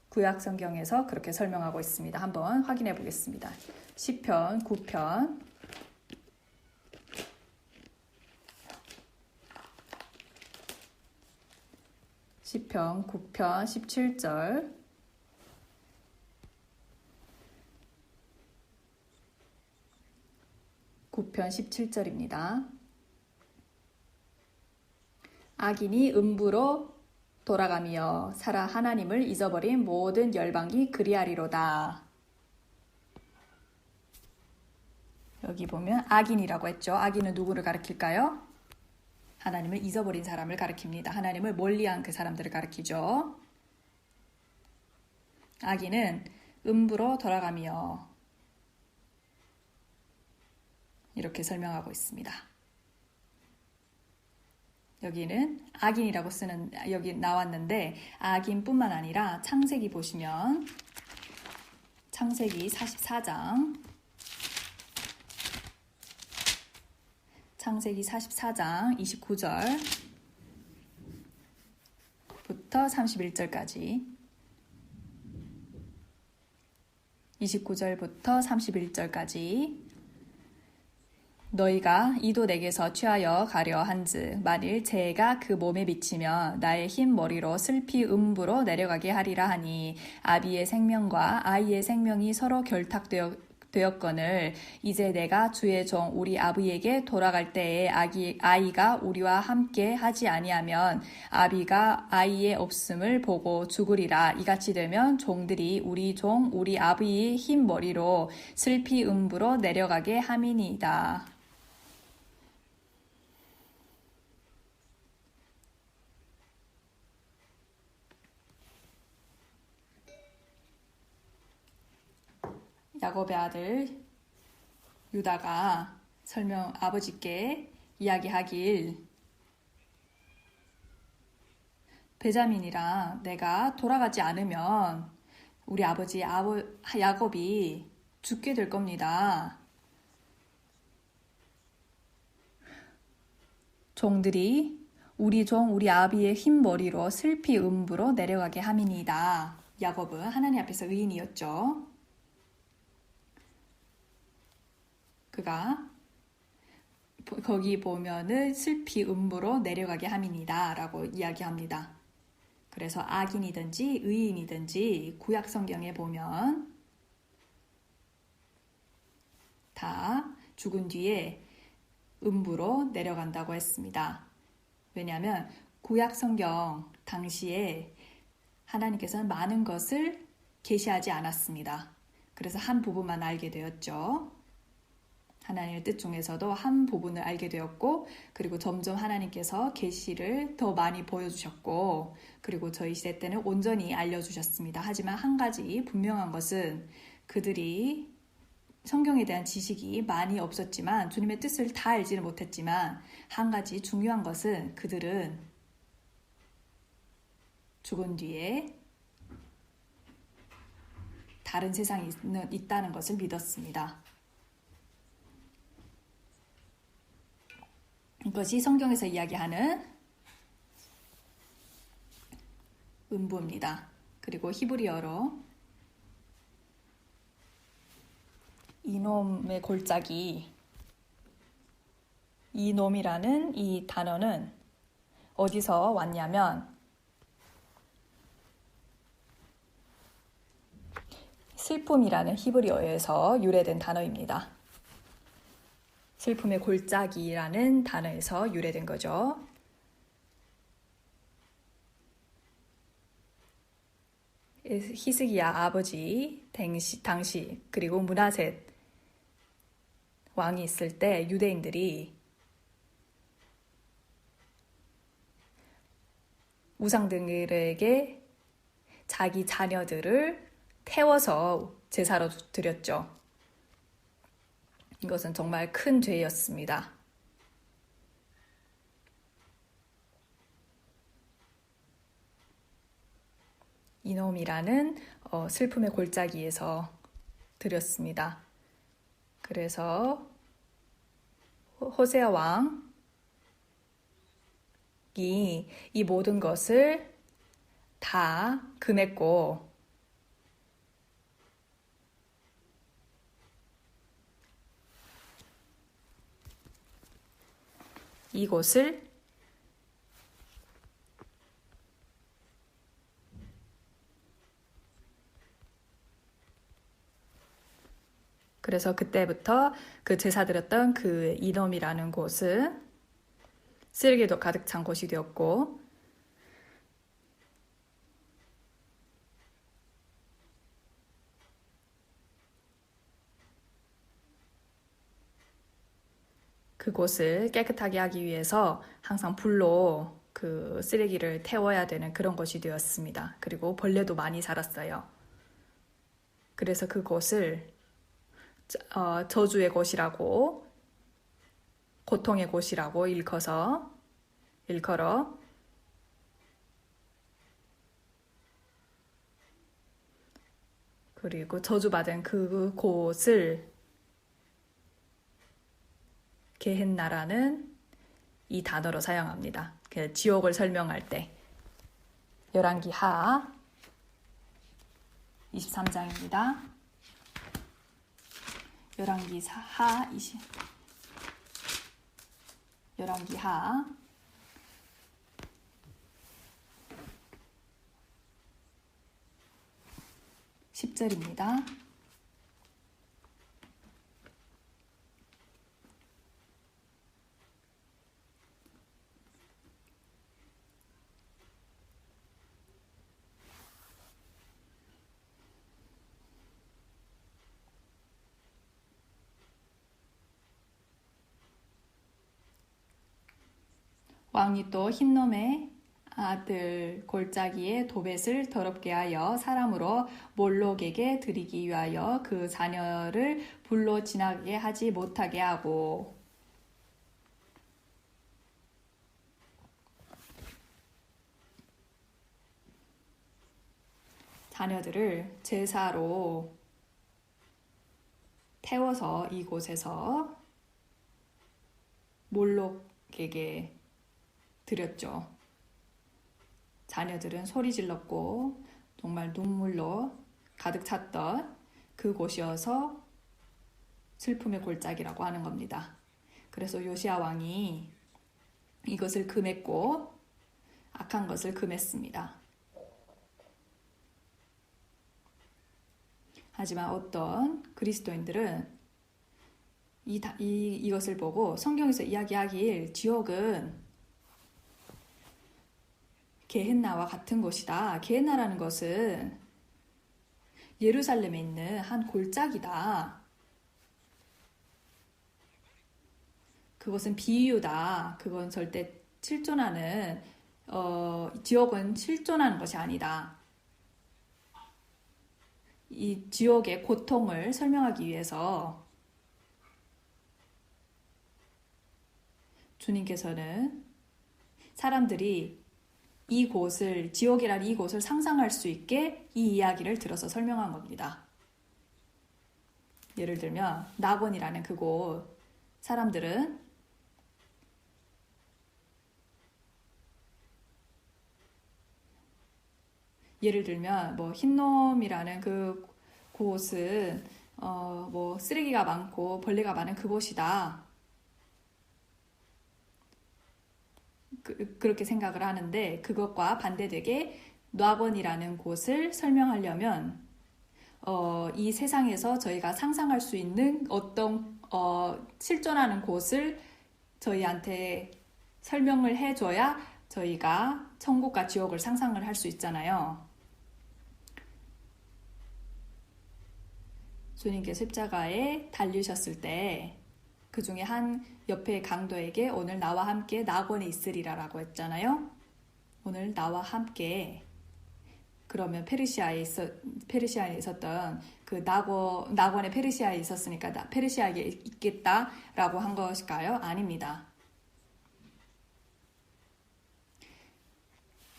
구약 성경에서 그렇게 설명하고 있습니다. 한번 확인해 보겠습니다. 시편 9편 17절 9편 17절입니다. 악인이 음부로 돌아가며 살아 하나님을 잊어버린 모든 열방이 그리하리로다. 여기 보면 악인이라고 했죠. 악인은 누구를 가리킬까요? 하나님을 잊어버린 사람을 가리킵니다. 하나님을 멀리한 그 사람들을 가리키죠. 악인은 음부로 돌아가며 이렇게 설명하고 있습니다. 여기는 악인이라고 여기 나왔는데 악인뿐만 아니라 창세기 보시면 창세기 44장 29절 부터 31절까지 29절부터 31절까지 너희가 이도 내게서 취하여 가려 한즉 만일 재해가 그 몸에 미치면 나의 흰 머리로 슬피 음부로 내려가게 하리라 하니 아비의 생명과 아이의 생명이 서로 결탁되었거늘 이제 내가 주의 종 우리 아비에게 돌아갈 때에 아이가 우리와 함께 하지 아니하면 아비가 아이의 없음을 보고 죽으리라. 이같이 되면 종들이 우리 종 우리 아비의 흰 머리로 슬피 음부로 내려가게 함이니이다. 야곱의 아들 유다가 아버지께 이야기하길 베자민이랑 내가 돌아가지 않으면 우리 아버지 야곱이 죽게 될 겁니다. 종들이 우리 종 우리 아비의 흰 머리로 슬피 음부로 내려가게 함이니이다. 야곱은 하나님 앞에서 의인이었죠. 그가 거기 보면은 슬피 음부로 내려가게 함이니다 라고 이야기합니다. 그래서 악인이든지 의인이든지 구약 성경에 보면 다 죽은 뒤에 음부로 내려간다고 했습니다. 왜냐하면 구약 성경 당시에 하나님께서는 많은 것을 계시하지 않았습니다. 그래서 한 부분만 알게 되었죠. 하나님의 뜻 중에서도 한 부분을 알게 되었고 그리고 점점 하나님께서 계시를 더 많이 보여주셨고 그리고 저희 시대 때는 온전히 알려주셨습니다. 하지만 한 가지 분명한 것은 그들이 성경에 대한 지식이 많이 없었지만 주님의 뜻을 다 알지는 못했지만 한 가지 중요한 것은 그들은 죽은 뒤에 다른 세상이 있다는 것을 믿었습니다. 이것이 성경에서 이야기하는 음부입니다. 그리고 히브리어로 이놈의 골짜기, 이놈이라는 이 단어는 어디서 왔냐면 슬픔이라는 히브리어에서 유래된 단어입니다. 슬픔의 골짜기라는 단어에서 유래된 거죠. 히스기야 아버지 당시 그리고 므낫셋 왕이 있을 때 유대인들이 우상들에게 자기 자녀들을 태워서 제사로 드렸죠. 이것은 정말 큰 죄였습니다. 이놈이라는 슬픔의 골짜기에서 드렸습니다. 그래서 호세아 왕이 이 모든 것을 다 금했고 이곳을 그래서 그때부터 그 제사 드렸던 그 이놈이라는 곳은 쓰레기도 가득 찬 곳이 되었고 그곳을 깨끗하게 하기 위해서 항상 불로 그 쓰레기를 태워야 되는 그런 것이 되었습니다. 그리고 벌레도 많이 자랐어요. 그래서 그곳을 저주의 곳이라고 고통의 곳이라고 일컬어 그리고 저주받은 그곳을 게헨나라는 이 단어로 사용합니다. 지옥을 설명할 때 열왕기하 23장입니다. 열왕기하 10절입니다. 왕이 또 흰놈의 아들 골짜기에 도벳을 더럽게 하여 사람으로 몰록에게 드리기 위하여 그 자녀를 불로 지나게 하지 못하게 하고 자녀들을 제사로 태워서 이곳에서 몰록에게 드렸죠. 자녀들은 소리 질렀고 정말 눈물로 가득 찼던 그곳이어서 슬픔의 골짜기라고 하는 겁니다. 그래서 요시야 왕이 이것을 금했고 악한 것을 금했습니다. 하지만 어떤 그리스도인들은 이것을 보고 성경에서 이야기하길 지옥은 게헨나와 같은 곳이다. 게헨나라는 것은 예루살렘에 있는 한 골짜기다. 그것은 비유다. 그건 절대 실존하는 지옥은 실존하는 것이 아니다. 이 지옥의 고통을 설명하기 위해서 주님께서는 사람들이 이곳을 지옥이라는 이곳을 상상할 수 있게 이 이야기를 들어서 설명한 겁니다. 예를 들면 낙원이라는 그곳 사람들은 예를 들면 뭐 흰놈이라는 그 곳은 뭐 쓰레기가 많고 벌레가 많은 그곳이다. 그렇게 생각을 하는데 그것과 반대되게 낙원이라는 곳을 설명하려면 이 세상에서 저희가 상상할 수 있는 어떤 실존하는 곳을 저희한테 설명을 해줘야 저희가 천국과 지옥을 상상을 할 수 있잖아요. 주님께서 십자가에 달리셨을 때 그 중에 한 옆에 강도에게 오늘 나와 함께 낙원에 있으리라 라고 했잖아요. 오늘 나와 함께 그러면 페르시아에 있었던 그 낙원의 페르시아에 있었으니까 페르시아에 있겠다라고 한 것일까요? 아닙니다.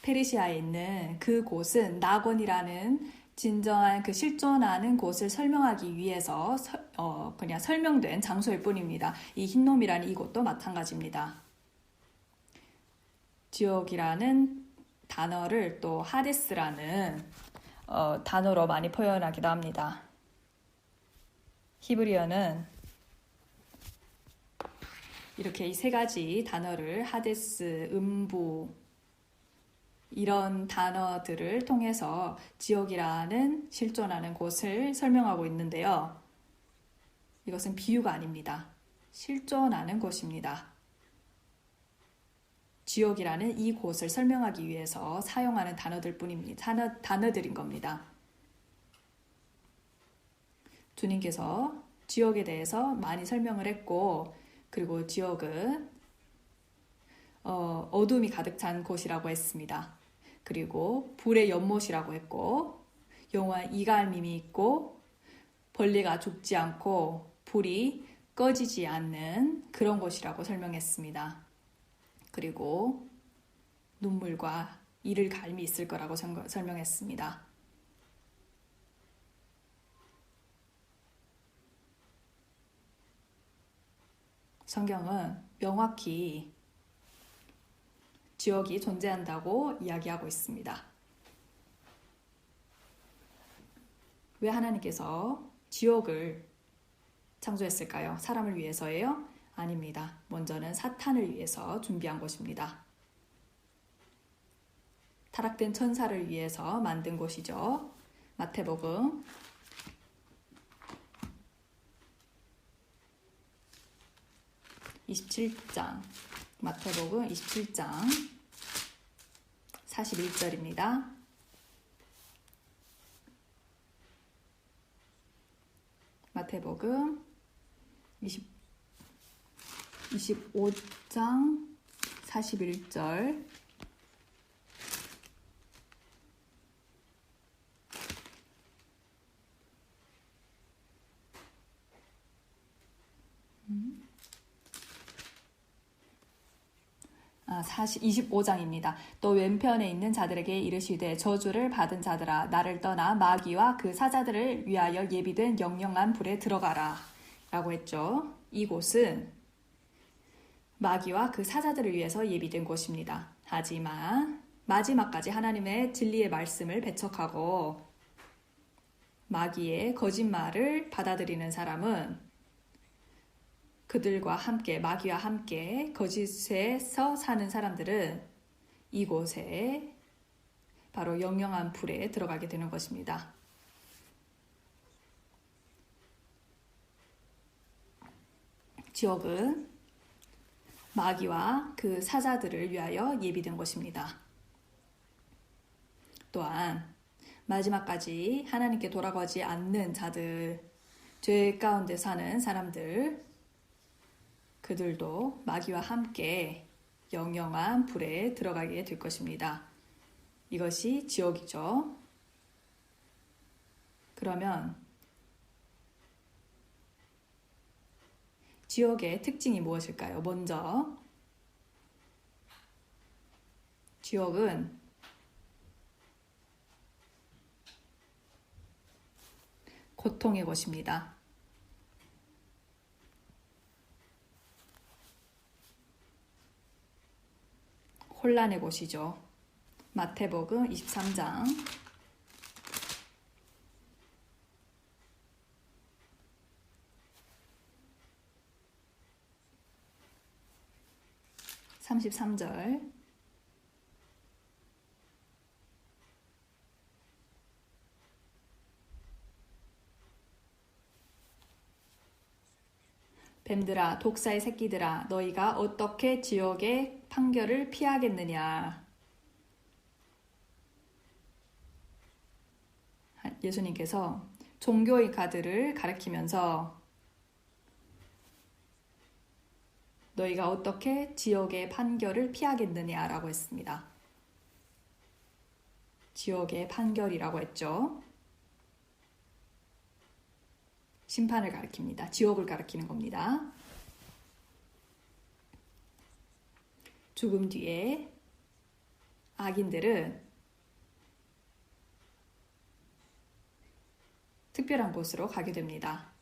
페르시아에 있는 그 곳은 낙원이라는 진정한 그 실존하는 곳을 설명하기 위해서 그냥 설명된 장소일 뿐입니다. 이 흰놈이라는 이곳도 마찬가지입니다. 지옥이라는 단어를 또 하데스라는 단어로 많이 표현하기도 합니다. 히브리어는 이렇게 이 세 가지 단어를 하데스, 음부 이런 단어들을 통해서 지옥이라는 실존하는 곳을 설명하고 있는데요. 이것은 비유가 아닙니다. 실존하는 곳입니다. 지옥이라는 이 곳을 설명하기 위해서 사용하는 단어들인 겁니다. 주님께서 지옥에 대해서 많이 설명을 했고, 그리고 지옥은 어둠이 가득 찬 곳이라고 했습니다. 그리고 불의 연못이라고 했고, 영원한 이갈밈이 있고, 벌레가 죽지 않고 불이 꺼지지 않는 그런 곳이라고 설명했습니다. 그리고 눈물과 이를 갈미 있을 거라고 설명했습니다. 성경은 명확히 지옥이 존재한다고 이야기하고 있습니다. 왜 하나님께서 지옥을 창조했을까요? 사람을 위해서예요? 아닙니다. 먼저는 사탄을 위해서 준비한 것입니다. 타락된 천사를 위해서 만든 곳이죠. 마태복음 27장, 마태복음 27장 41절입니다. 마태복음 25장 41절 아, 25장입니다. 또 왼편에 있는 자들에게 이르시되 저주를 받은 자들아 나를 떠나 마귀와 그 사자들을 위하여 예비된 영영한 불에 들어가라 라고 했죠. 이곳은 마귀와 그 사자들을 위해서 예비된 곳입니다. 하지만 마지막까지 하나님의 진리의 말씀을 배척하고 마귀의 거짓말을 받아들이는 사람은 그들과 함께 마귀와 함께 거짓에서 사는 사람들은 이곳에 바로 영영한 불에 들어가게 되는 것입니다. 지옥은 마귀와 그 사자들을 위하여 예비된 것입니다. 또한 마지막까지 하나님께 돌아가지 않는 자들, 죄 가운데 사는 사람들, 그들도 마귀와 함께 영영한 불에 들어가게 될 것입니다. 이것이 지옥이죠. 그러면 지옥의 특징이 무엇일까요? 먼저 지옥은 고통의 곳입니다. 혼란의 곳이죠. 마태복음 23장 33절 뱀들아 독사의 새끼들아 너희가 어떻게 지옥의 판결을 피하겠느냐. 예수님께서 종교의 가들을 가리키면서 너희가 어떻게 지옥의 판결을 피하겠느냐라고 했습니다. 지옥의 판결이라고 했죠. 심판을 가리킵니다. 지옥을 가리키는 겁니다. 죽음 뒤에 악인들은 특별한 곳으로 가게 됩니다.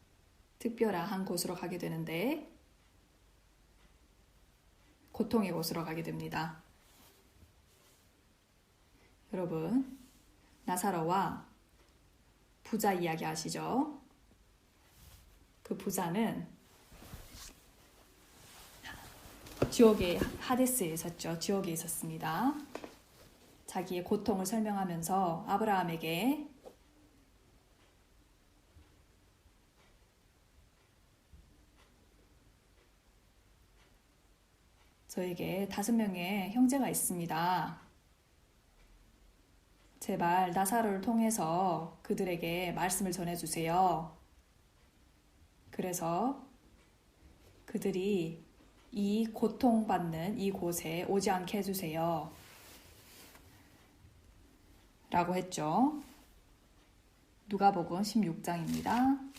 특별한 곳으로 가게 되는데 고통의 곳으로 가게 됩니다. 여러분, 나사로와 부자 이야기 아시죠? 그 부자는 지옥의 하데스에 있었죠. 지옥에 있었습니다. 자기의 고통을 설명하면서 아브라함에게 저에게 5명의 형제가 있습니다. 제발 나사로를 통해서 그들에게 말씀을 전해주세요. 그래서 그들이 이 고통받는 이곳에 오지 않게 해주세요. 라고 했죠. 누가복음 16장입니다.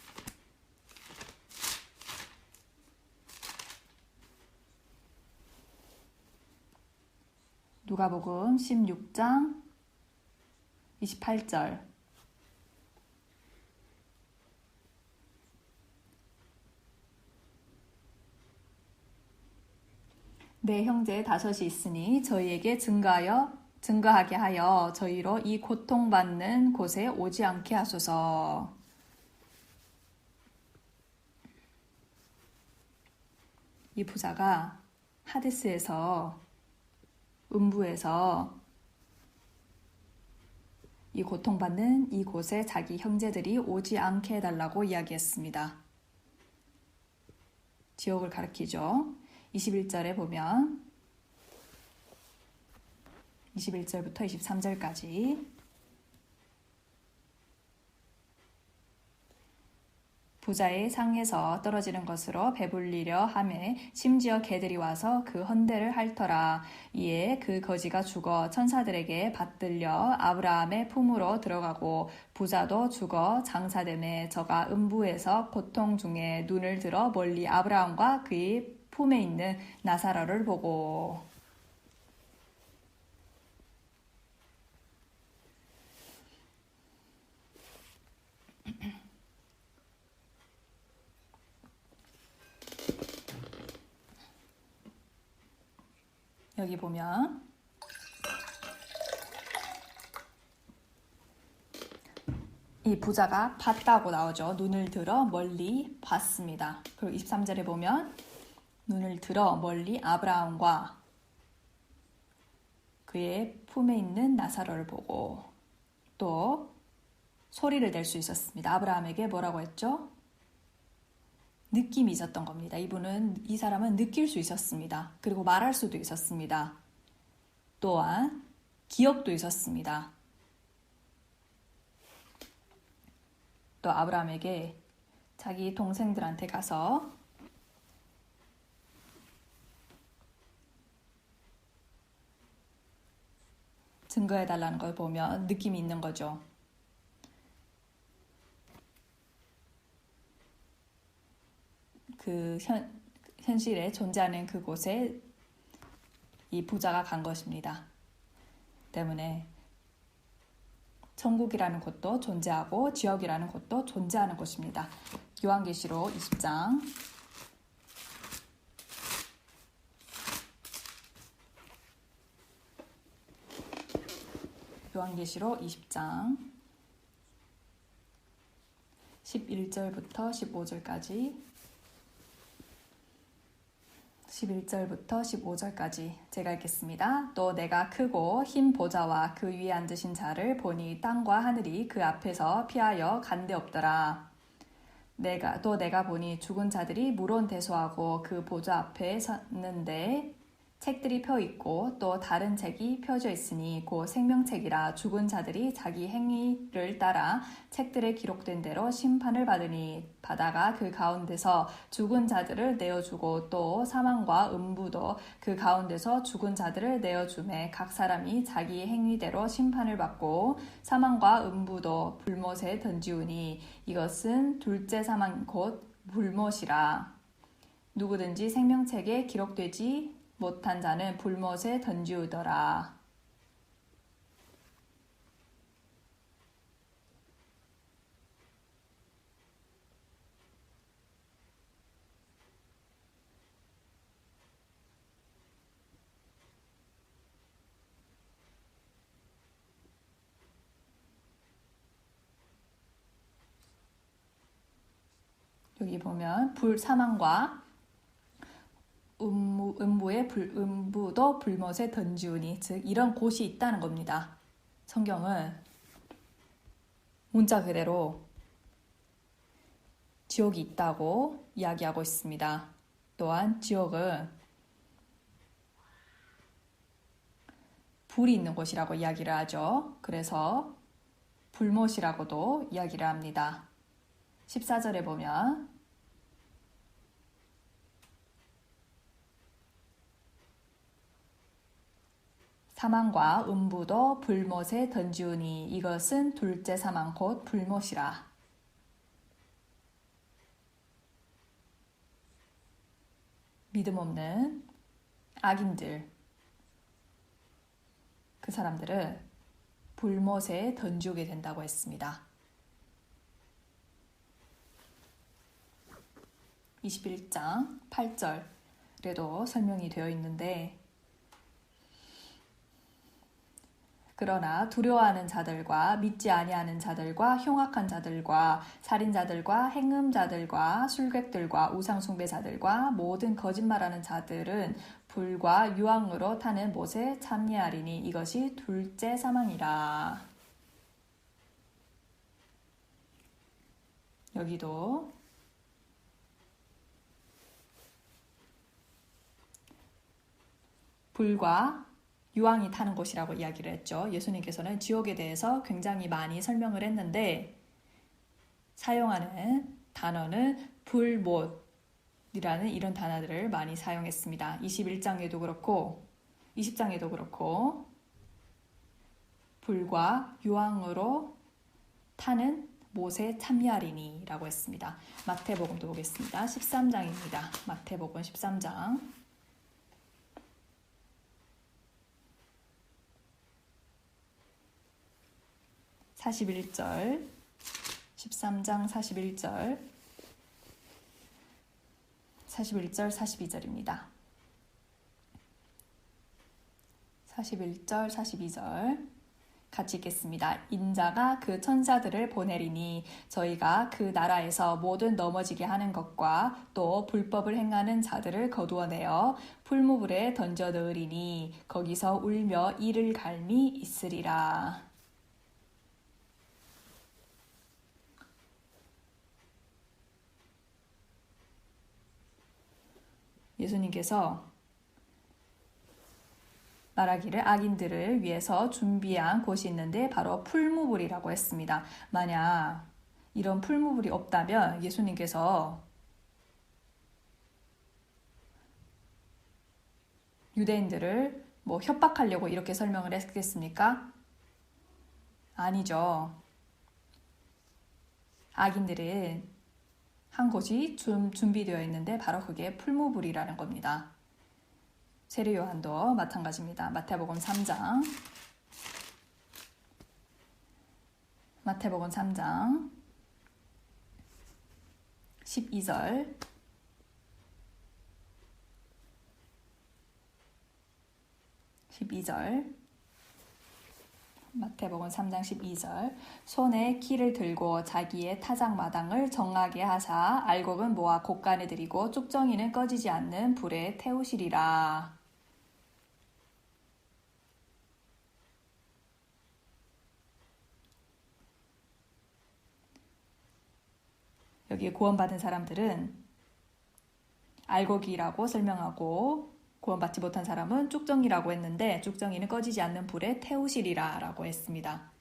누가복음 16장 28절. 내 형제 5이 있으니 저희에게 증거하게 하여 저희로 이 고통받는 곳에 오지 않게 하소서. 이 부자가 하데스에서 음부에서 이 고통받는 이곳에 자기 형제들이 오지 않게 해달라고 이야기했습니다. 지옥을 가리키죠. 21절에 보면 21절부터 23절까지 부자의 상에서 떨어지는 것으로 배불리려 하매 심지어 개들이 와서 그 헌대를 핥더라. 이에 그 거지가 죽어 천사들에게 받들려 아브라함의 품으로 들어가고 부자도 죽어 장사되매 저가 음부에서 고통 중에 눈을 들어 멀리 아브라함과 그의 품에 있는 나사로를 보고. 여기 보면 이 부자가 봤다고 나오죠. 눈을 들어 멀리 봤습니다. 그리고 23절에 보면 눈을 들어 멀리 아브라함과 그의 품에 있는 나사로를 보고 또 소리를 낼 수 있었습니다. 아브라함에게 뭐라고 했죠? 느낌이 있었던 겁니다. 이 사람은 느낄 수 있었습니다. 그리고 말할 수도 있었습니다. 또한 기억도 있었습니다. 또 아브라함에게 자기 동생들한테 가서 증거해달라는 걸 보면 느낌이 있는 거죠. 그 현실에 존재하는 그곳에 이 부자가 간 것입니다. 때문에 천국이라는 곳도 존재하고 지옥이라는 곳도 존재하는 곳입니다. 요한계시록 20장 요한계시록 20장 11절부터 15절까지 11절부터 15절까지 제가 읽겠습니다. 또 내가 크고 흰 보좌와 그 위에 앉으신 자를 보니 땅과 하늘이 그 앞에서 피하여 간데없더라. 내가 보니 죽은 자들이 물론 대소하고 그 보좌 앞에 섰는데 책들이 펴 있고 또 다른 책이 펴져 있으니 곧 생명책이라 죽은 자들이 자기 행위를 따라 책들에 기록된 대로 심판을 받으니 받아가 그 가운데서 죽은 자들을 내어주고 또 사망과 음부도 그 가운데서 죽은 자들을 내어주매 각 사람이 자기 행위대로 심판을 받고 사망과 음부도 불못에 던지우니 이것은 둘째 사망 곧 불못이라. 누구든지 생명책에 기록되지 못한 자는 불못에 던지우더라. 여기 보면 사망과 음부도 불못에 던지우니, 즉 이런 곳이 있다는 겁니다. 성경은 문자 그대로 지옥이 있다고 이야기하고 있습니다. 또한 지옥은 불이 있는 곳이라고 이야기를 하죠. 그래서 불못이라고도 이야기를 합니다. 14절에 보면 사망과 음부도 불못에 던지우니 이것은 둘째 사망 곧 불못이라. 믿음 없는 악인들, 그 사람들을 불못에 던지우게 된다고 했습니다. 21장 8절에도 설명이 되어 있는데, 그러나 두려워하는 자들과 믿지 아니하는 자들과 흉악한 자들과 살인자들과 행음자들과 술객들과 우상숭배자들과 모든 거짓말하는 자들은 불과 유황으로 타는 못에 참여하리니 이것이 둘째 사망이라. 여기도 불과 유황이 타는 곳이라고 이야기를 했죠. 예수님께서는 지옥에 대해서 굉장히 많이 설명을 했는데 사용하는 단어는 불못이라는 이런 단어들을 많이 사용했습니다. 21장에도 그렇고 20장에도 그렇고 불과 유황으로 타는 못에 참여하리니 라고 했습니다. 마태복음도 보겠습니다. 13장입니다. 마태복음 13장 41절 13장 41절 42절입니다. 41절 42절 같이 읽겠습니다. 인자가 그 천사들을 보내리니 저희가 그 나라에서 모든 넘어지게 하는 것과 또 불법을 행하는 자들을 거두어내어 풀무불에 던져 넣으리니 거기서 울며 이를 갈미 있으리라. 예수님께서 말하기를 악인들을 위해서 준비한 곳이 있는데 바로 풀무불이라고 했습니다. 만약 이런 풀무불이 없다면 예수님께서 유대인들을 협박하려고 이렇게 설명을 했겠습니까? 아니죠. 악인들은 한 곳이 준비되어 있는데 바로 그게 풀무불이라는 겁니다. 세례 요한도 마찬가지입니다. 마태복음 3장 12절 12절 마태복음 3장 12절 손에 키를 들고 자기의 타작마당을 정하게 하사 알곡은 모아 곳간에 들이고 쭉정이는 꺼지지 않는 불에 태우시리라. 여기에 구원받은 사람들은 알곡이라고 설명하고 구원받지 못한 사람은 쭉정이라고 했는데 쭉정이는 꺼지지 않는 불에 태우시리라 라고 했습니다.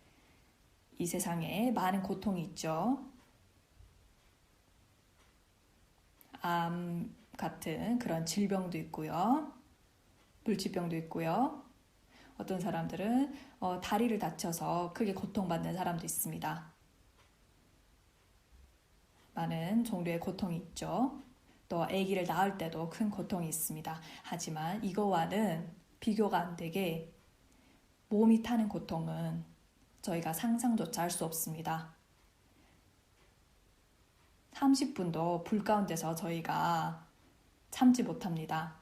이 세상에 많은 고통이 있죠. 암 같은 그런 질병도 있고요. 불치병도 있고요. 어떤 사람들은 다리를 다쳐서 크게 고통받는 사람도 있습니다. 많은 종류의 고통이 있죠. 또 아기를 낳을 때도 큰 고통이 있습니다. 하지만 이거와는 비교가 안 되게 몸이 타는 고통은 저희가 상상조차 할 수 없습니다. 30분도 불 가운데서 저희가 참지 못합니다.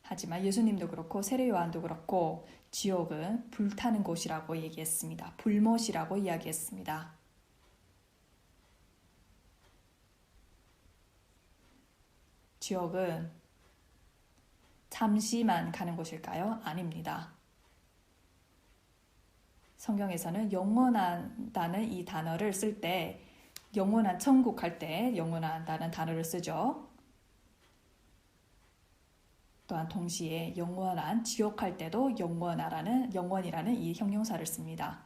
하지만 예수님도 그렇고 세례 요한도 그렇고 지옥은 불타는 곳이라고 얘기했습니다. 불못이라고 이야기했습니다. 지옥은 잠시만 가는 곳일까요? 아닙니다. 성경에서는 영원하다는 이 단어를 쓸 때 영원한 천국 할 때 영원하다는 단어를 쓰죠. 또한 동시에 영원한 지옥 할 때도 영원이라는 이 형용사를 씁니다.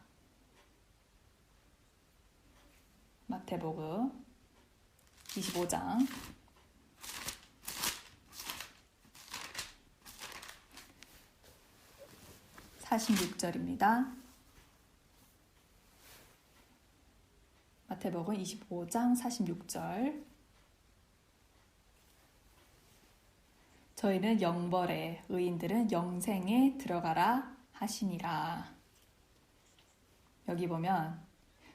마태복음 25장 46절입니다. 마태복음 25장 46절. 저희는 영벌에 의인들은 영생에 들어가라 하시니라. 여기 보면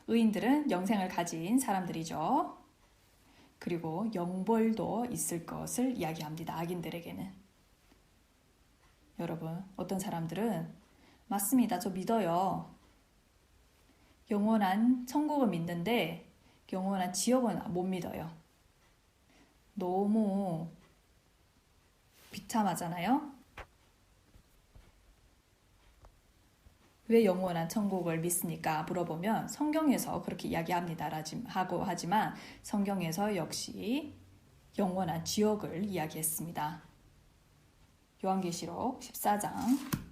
의인들은 영생을 가진 사람들이죠. 그리고 영벌도 있을 것을 이야기합니다. 악인들에게는. 여러분, 어떤 사람들은 맞습니다. 저 믿어요. 영원한 천국은 믿는데 영원한 지옥은 못 믿어요. 너무 비참하잖아요. 왜 영원한 천국을 믿습니까? 물어보면 성경에서 그렇게 이야기합니다. 하지만 성경에서 역시 영원한 지옥을 이야기했습니다. 요한계시록 14장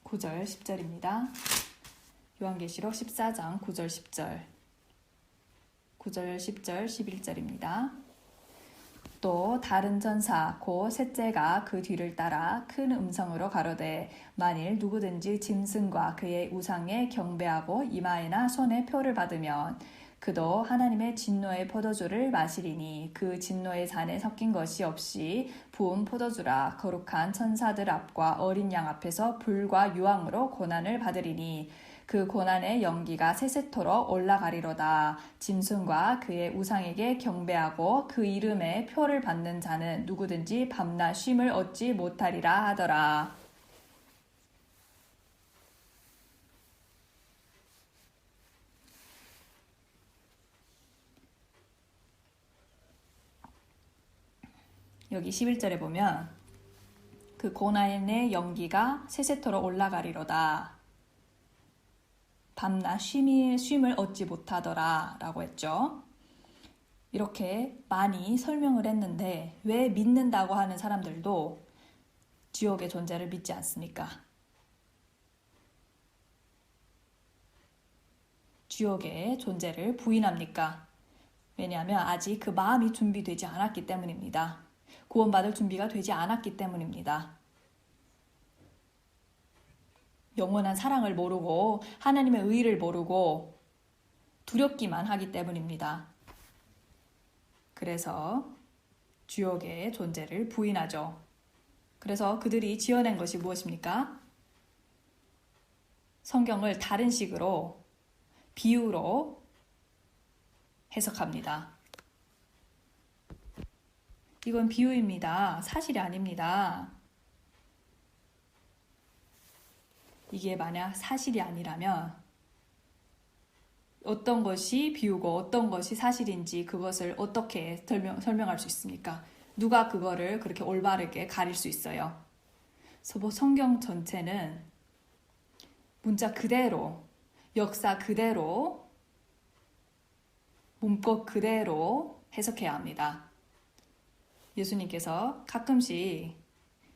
9절 10절입니다. 요한계시록 14장 9절 10절 9절 10절 11절입니다. 또 다른 전사 곧 셋째가 그 뒤를 따라 큰 음성으로 가로되 만일 누구든지 짐승과 그의 우상에 경배하고 이마에나 손에 표를 받으면 그도 하나님의 진노의 포도주를 마시리니 그 진노의 잔에 섞인 것이 없이 부은 포도주라. 거룩한 천사들 앞과 어린 양 앞에서 불과 유황으로 고난을 받으리니 그 고난의 연기가 세세토록 올라가리로다. 짐승과 그의 우상에게 경배하고 그 이름에 표를 받는 자는 누구든지 밤낮 쉼을 얻지 못하리라 하더라. 여기 11절에 보면 그 고난의 연기가 세세토록 올라가리로다. 밤낮 쉼을 얻지 못하더라 라고 했죠. 이렇게 많이 설명을 했는데 왜 믿는다고 하는 사람들도 지옥의 존재를 믿지 않습니까? 지옥의 존재를 부인합니까? 왜냐하면 아직 그 마음이 준비되지 않았기 때문입니다. 구원받을 준비가 되지 않았기 때문입니다. 영원한 사랑을 모르고 하나님의 의를 모르고 두렵기만 하기 때문입니다. 그래서 지옥의 존재를 부인하죠. 그래서 그들이 지어낸 것이 무엇입니까? 성경을 다른 식으로 비유로 해석합니다. 이건 비유입니다. 사실이 아닙니다. 이게 만약 사실이 아니라면 어떤 것이 비유고 어떤 것이 사실인지 그것을 어떻게 설명할 수 있습니까? 누가 그거를 그렇게 올바르게 가릴 수 있어요? 성경 전체는 문자 그대로, 역사 그대로 문법 그대로 해석해야 합니다. 예수님께서 가끔씩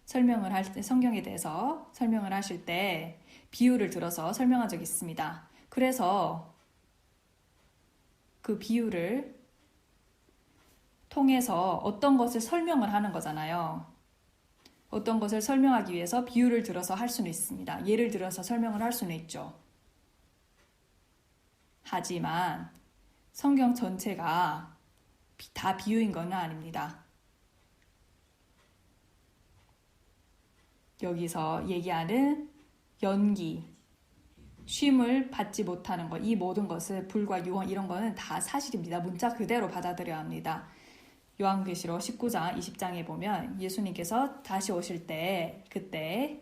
설명을 할 때, 성경에 대해서 설명을 하실 때 비유를 들어서 설명한 적이 있습니다. 그래서 그 비유를 통해서 어떤 것을 설명을 하는 거잖아요. 어떤 것을 설명하기 위해서 비유를 들어서 할 수는 있습니다. 예를 들어서 설명을 할 수는 있죠. 하지만 성경 전체가 다 비유인 건 아닙니다. 여기서 얘기하는 연기, 쉼을 받지 못하는 것, 이 모든 것을 불과 유언 이런 거는 다 사실입니다. 문자 그대로 받아들여야 합니다. 요한계시록 19장, 20장에 보면 예수님께서 다시 오실 때 그때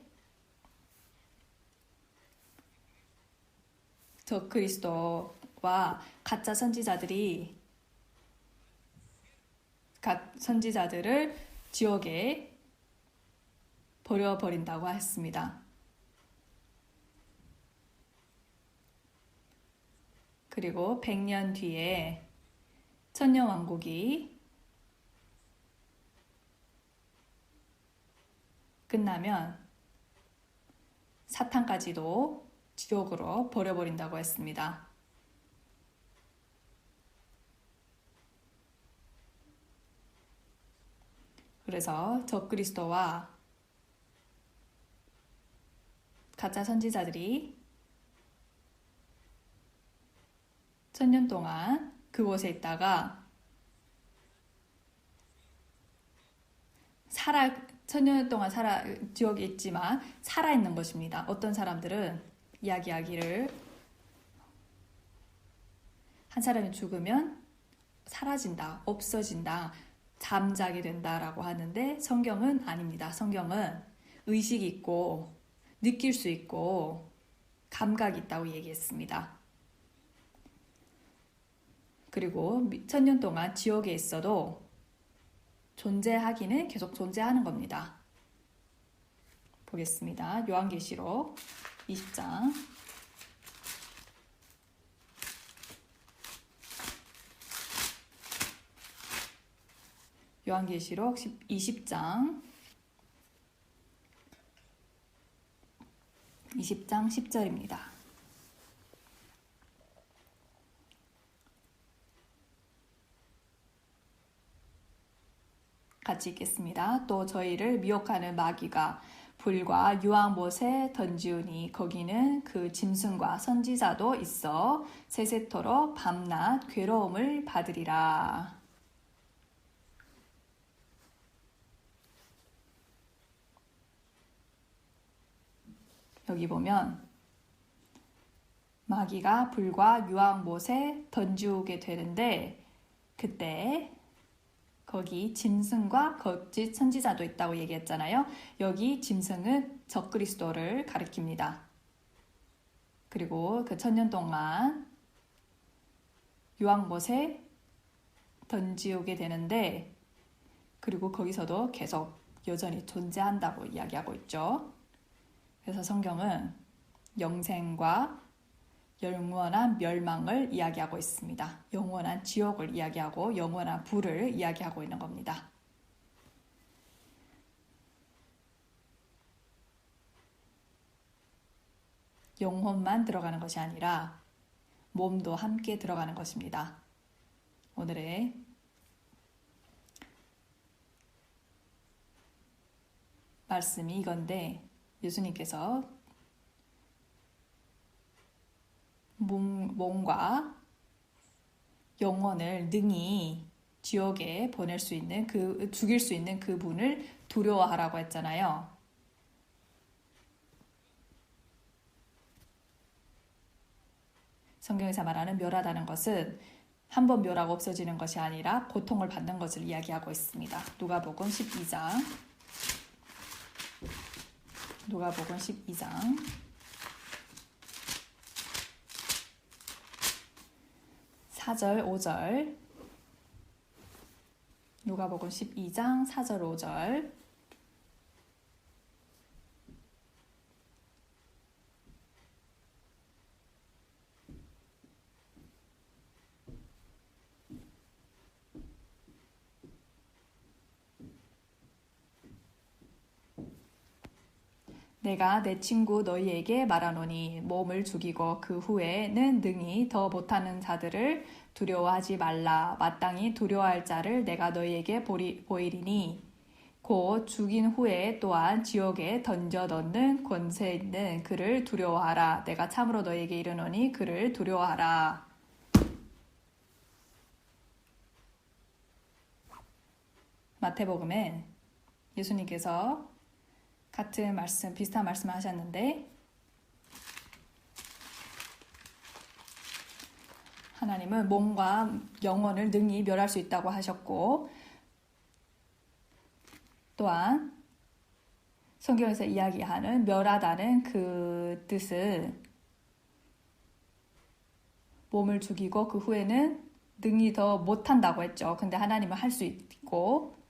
저 그리스도와 가짜 선지자들을 지옥에 버려버린다고 했습니다. 그리고 100년 뒤에 천년왕국이 끝나면 사탄까지도 지옥으로 버려버린다고 했습니다. 그래서 적그리스도와 가짜 선지자들이 천년 동안 그곳에 있다가 천년 동안 지옥에 있지만 살아있는 것입니다. 어떤 사람들은 이야기하기를 한 사람이 죽으면 사라진다, 없어진다, 잠자게 된다라고 하는데 성경은 아닙니다. 성경은 의식이 있고 느낄 수 있고 감각이 있다고 얘기했습니다. 그리고 천년 동안 지옥에 있어도 존재하기는 계속 존재하는 겁니다. 보겠습니다. 요한계시록 20장 요한계시록 20장 10절입니다. 같이 읽겠습니다. 또 저희를 미혹하는 마귀가 불과 유황못에 던지우니 거기는 그 짐승과 선지자도 있어 세세토록 밤낮 괴로움을 받으리라. 여기 보면 마귀가 불과 유황못에 던지우게 되는데 그때 거기 짐승과 거짓 선지자도 있다고 얘기했잖아요. 여기 짐승은 적그리스도를 가리킵니다. 그리고 그 천년 동안 유황못에 던지우게 되는데 그리고 거기서도 계속 여전히 존재한다고 이야기하고 있죠. 그래서 성경은 영생과 영원한 멸망을 이야기하고 있습니다. 영원한 지옥을 이야기하고 영원한 불을 이야기하고 있는 겁니다. 영혼만 들어가는 것이 아니라 몸도 함께 들어가는 것입니다. 오늘의 말씀이 이건데 예수님께서 몸과 영혼을 능히 지옥에 보낼 수 있는 죽일 수 있는 그분을 두려워하라고 했잖아요. 성경에서 말하는 멸하다는 것은 한 번 멸하고 없어지는 것이 아니라 고통을 받는 것을 이야기하고 있습니다. 누가복음 12장 4절 5절 누가복음 12장 4절 5절 내가 내 친구 너희에게 말하노니 몸을 죽이고 그 후에는 능히 더 못하는 자들을 두려워하지 말라. 마땅히 두려워할 자를 내가 너희에게 보이리니 곧 죽인 후에 또한 지옥에 던져 넣는 권세 있는 그를 두려워하라. 내가 참으로 너희에게 이르노니 그를 두려워하라. 마태복음엔 예수님께서 같은 말씀, 비슷한 말씀을 하셨는데 하나님은 몸과 영혼을 능히 멸할 수 있다고 하셨고 또한 성경에서 이야기하는 멸하다는 그 뜻은 몸을 죽이고 그 후에는 능히 더 못한다고 했죠. 근데 하나님은 할 수 있고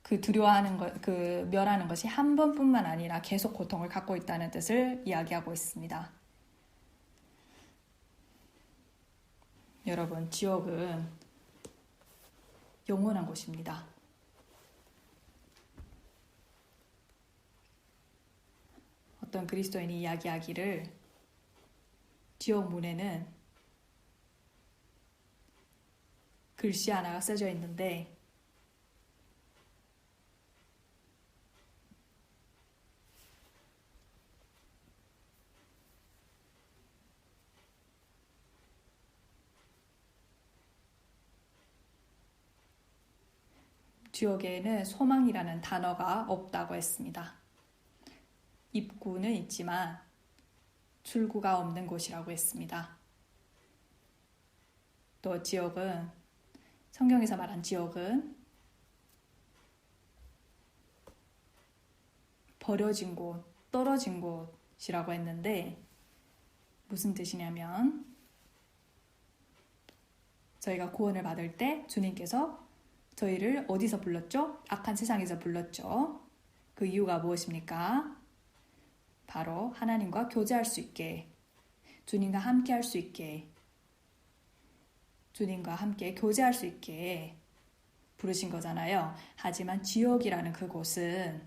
그 두려워하는 것, 그 멸하는 것이 한 번뿐만 아니라 계속 고통을 갖고 있다는 뜻을 이야기하고 있습니다. 여러분, 지옥은 영원한 곳입니다. 어떤 그리스도인이 이야기하기를 지옥 문에는 글씨 하나가 써져 있는데 지옥에는 소망이라는 단어가 없다고 했습니다. 입구는 있지만 출구가 없는 곳이라고 했습니다. 또 지옥은 성경에서 말한 지옥은 버려진 곳, 떨어진 곳이라고 했는데 무슨 뜻이냐면 저희가 구원을 받을 때 주님께서 저희를 어디서 불렀죠? 악한 세상에서 불렀죠. 그 이유가 무엇입니까? 바로 하나님과 교제할 수 있게, 주님과 함께 할 수 있게, 주님과 함께 교제할 수 있게 부르신 거잖아요. 하지만 지옥이라는 그곳은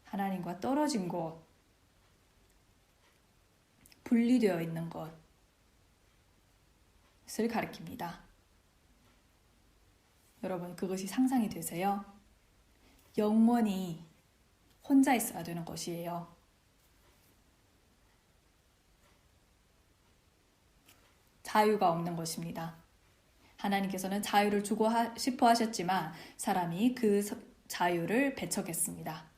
하나님과 떨어진 곳, 분리되어 있는 것을 가리킵니다. 여러분, 그것이 상상이 되세요? 영원히 혼자 있어야 되는 것이에요. 자유가 없는 것입니다. 하나님께서는 자유를 주고 싶어 하셨지만 사람이 그 자유를 배척했습니다.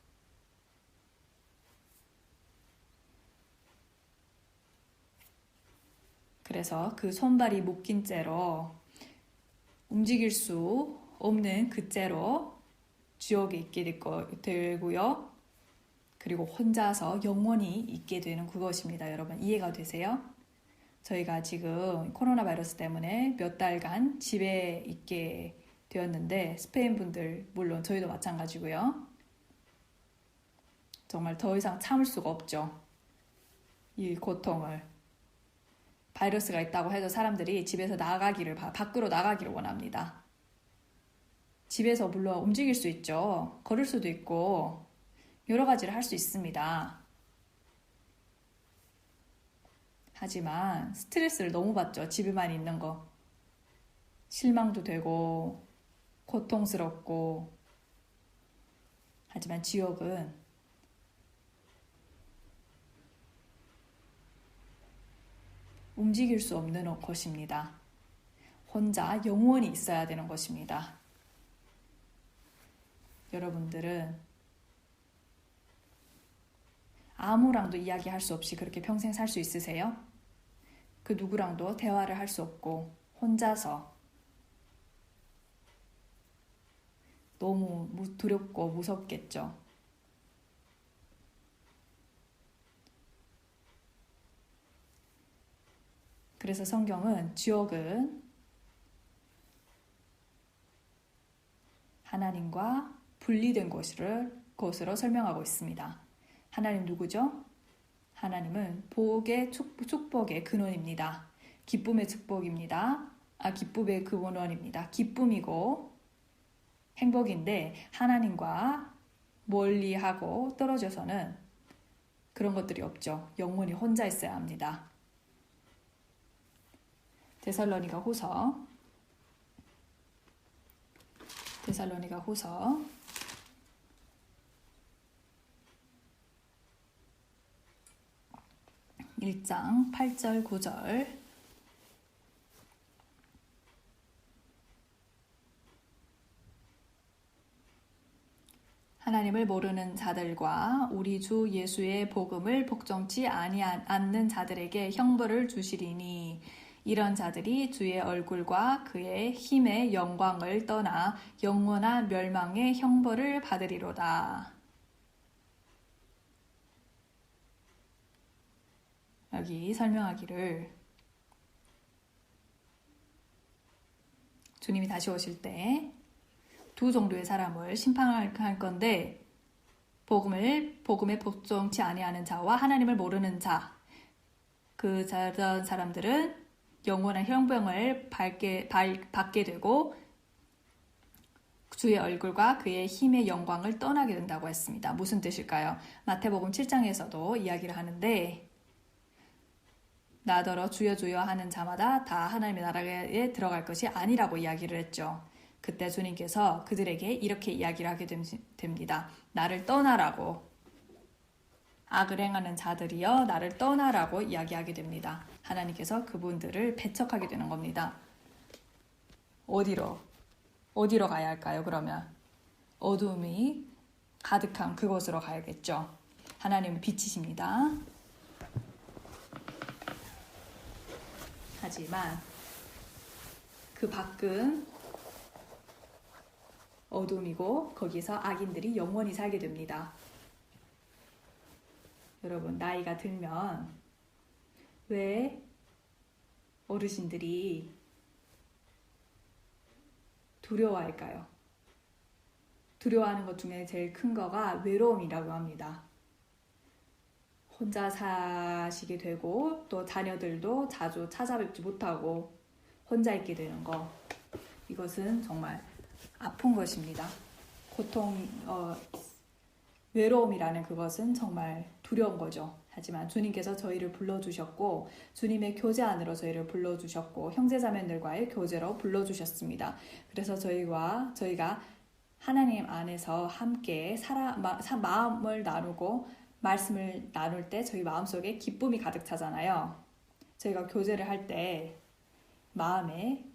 그래서 그 손발이 묶인 채로 움직일 수 없는 그 채로 지옥에 있게 되고요. 그리고 혼자서 영원히 있게 되는 그것입니다. 여러분, 이해가 되세요? 저희가 지금 코로나 바이러스 때문에 몇 달간 집에 있게 되었는데 스페인 분들 물론 저희도 마찬가지고요. 정말 더 이상 참을 수가 없죠. 이 고통을. 바이러스가 있다고 해도 사람들이 집에서 밖으로 나가기를 원합니다. 집에서 물론 움직일 수 있죠. 걸을 수도 있고 여러 가지를 할 수 있습니다. 하지만 스트레스를 너무 받죠. 집에만 있는 거. 실망도 되고 고통스럽고. 하지만 지옥은 움직일 수 없는 것입니다. 혼자 영원히 있어야 되는 것입니다. 여러분들은 아무랑도 이야기할 수 없이 그렇게 평생 살 수 있으세요? 그 누구랑도 대화를 할 수 없고 혼자서 너무 두렵고 무섭겠죠. 그래서 성경은 지옥은 하나님과 분리된 곳으로 설명하고 있습니다. 하나님 누구죠? 하나님은 축복의 근원입니다. 기쁨의 축복입니다. 기쁨의 근원입니다. 기쁨이고 행복인데 하나님과 멀리하고 떨어져서는 그런 것들이 없죠. 영원히 혼자 있어야 합니다. 데살로니가 후서 1장 8절 9절 하나님을 모르는 자들과 우리 주 예수의 복음을 복종치 않는 자들에게 형벌을 주시리니 이런 자들이 주의 얼굴과 그의 힘의 영광을 떠나 영원한 멸망의 형벌을 받으리로다. 여기 설명하기를 주님이 다시 오실 때 두 정도의 사람을 심판할 건데 복음에 복종치 아니하는 자와 하나님을 모르는 자, 그 사람들은 영원한 형벌을 받게 되고 주의 얼굴과 그의 힘의 영광을 떠나게 된다고 했습니다. 무슨 뜻일까요? 마태복음 7장에서도 이야기를 하는데 나더러 주여 주여 하는 자마다 다 하나님의 나라에 들어갈 것이 아니라고 이야기를 했죠. 그때 주님께서 그들에게 이렇게 이야기를 하게 됩니다. 나를 떠나라고, 악을 행하는 자들이여 나를 떠나라고 이야기하게 됩니다. 하나님께서 그분들을 배척하게 되는 겁니다. 어디로 가야 할까요? 그러면 어둠이 가득한 그곳으로 가야겠죠. 하나님은 빛이십니다. 하지만 그 밖은 어둠이고 거기서 악인들이 영원히 살게 됩니다. 여러분, 나이가 들면 왜 어르신들이 두려워할까요? 두려워하는 것 중에 제일 큰 거가 외로움이라고 합니다. 혼자 사시게 되고 또 자녀들도 자주 찾아뵙지 못하고 혼자 있게 되는 거, 이것은 정말 아픈 것입니다. 외로움이라는 그것은 정말 두려운 거죠. 하지만 주님께서 저희를 불러주셨고 주님의 교제 안으로 저희를 불러주셨고 형제자매들과의 교제로 불러주셨습니다. 그래서 저희가 하나님 안에서 함께 마음을 나누고 말씀을 나눌 때 저희 마음속에 기쁨이 가득 차잖아요. 저희가 교제를 할 때 마음에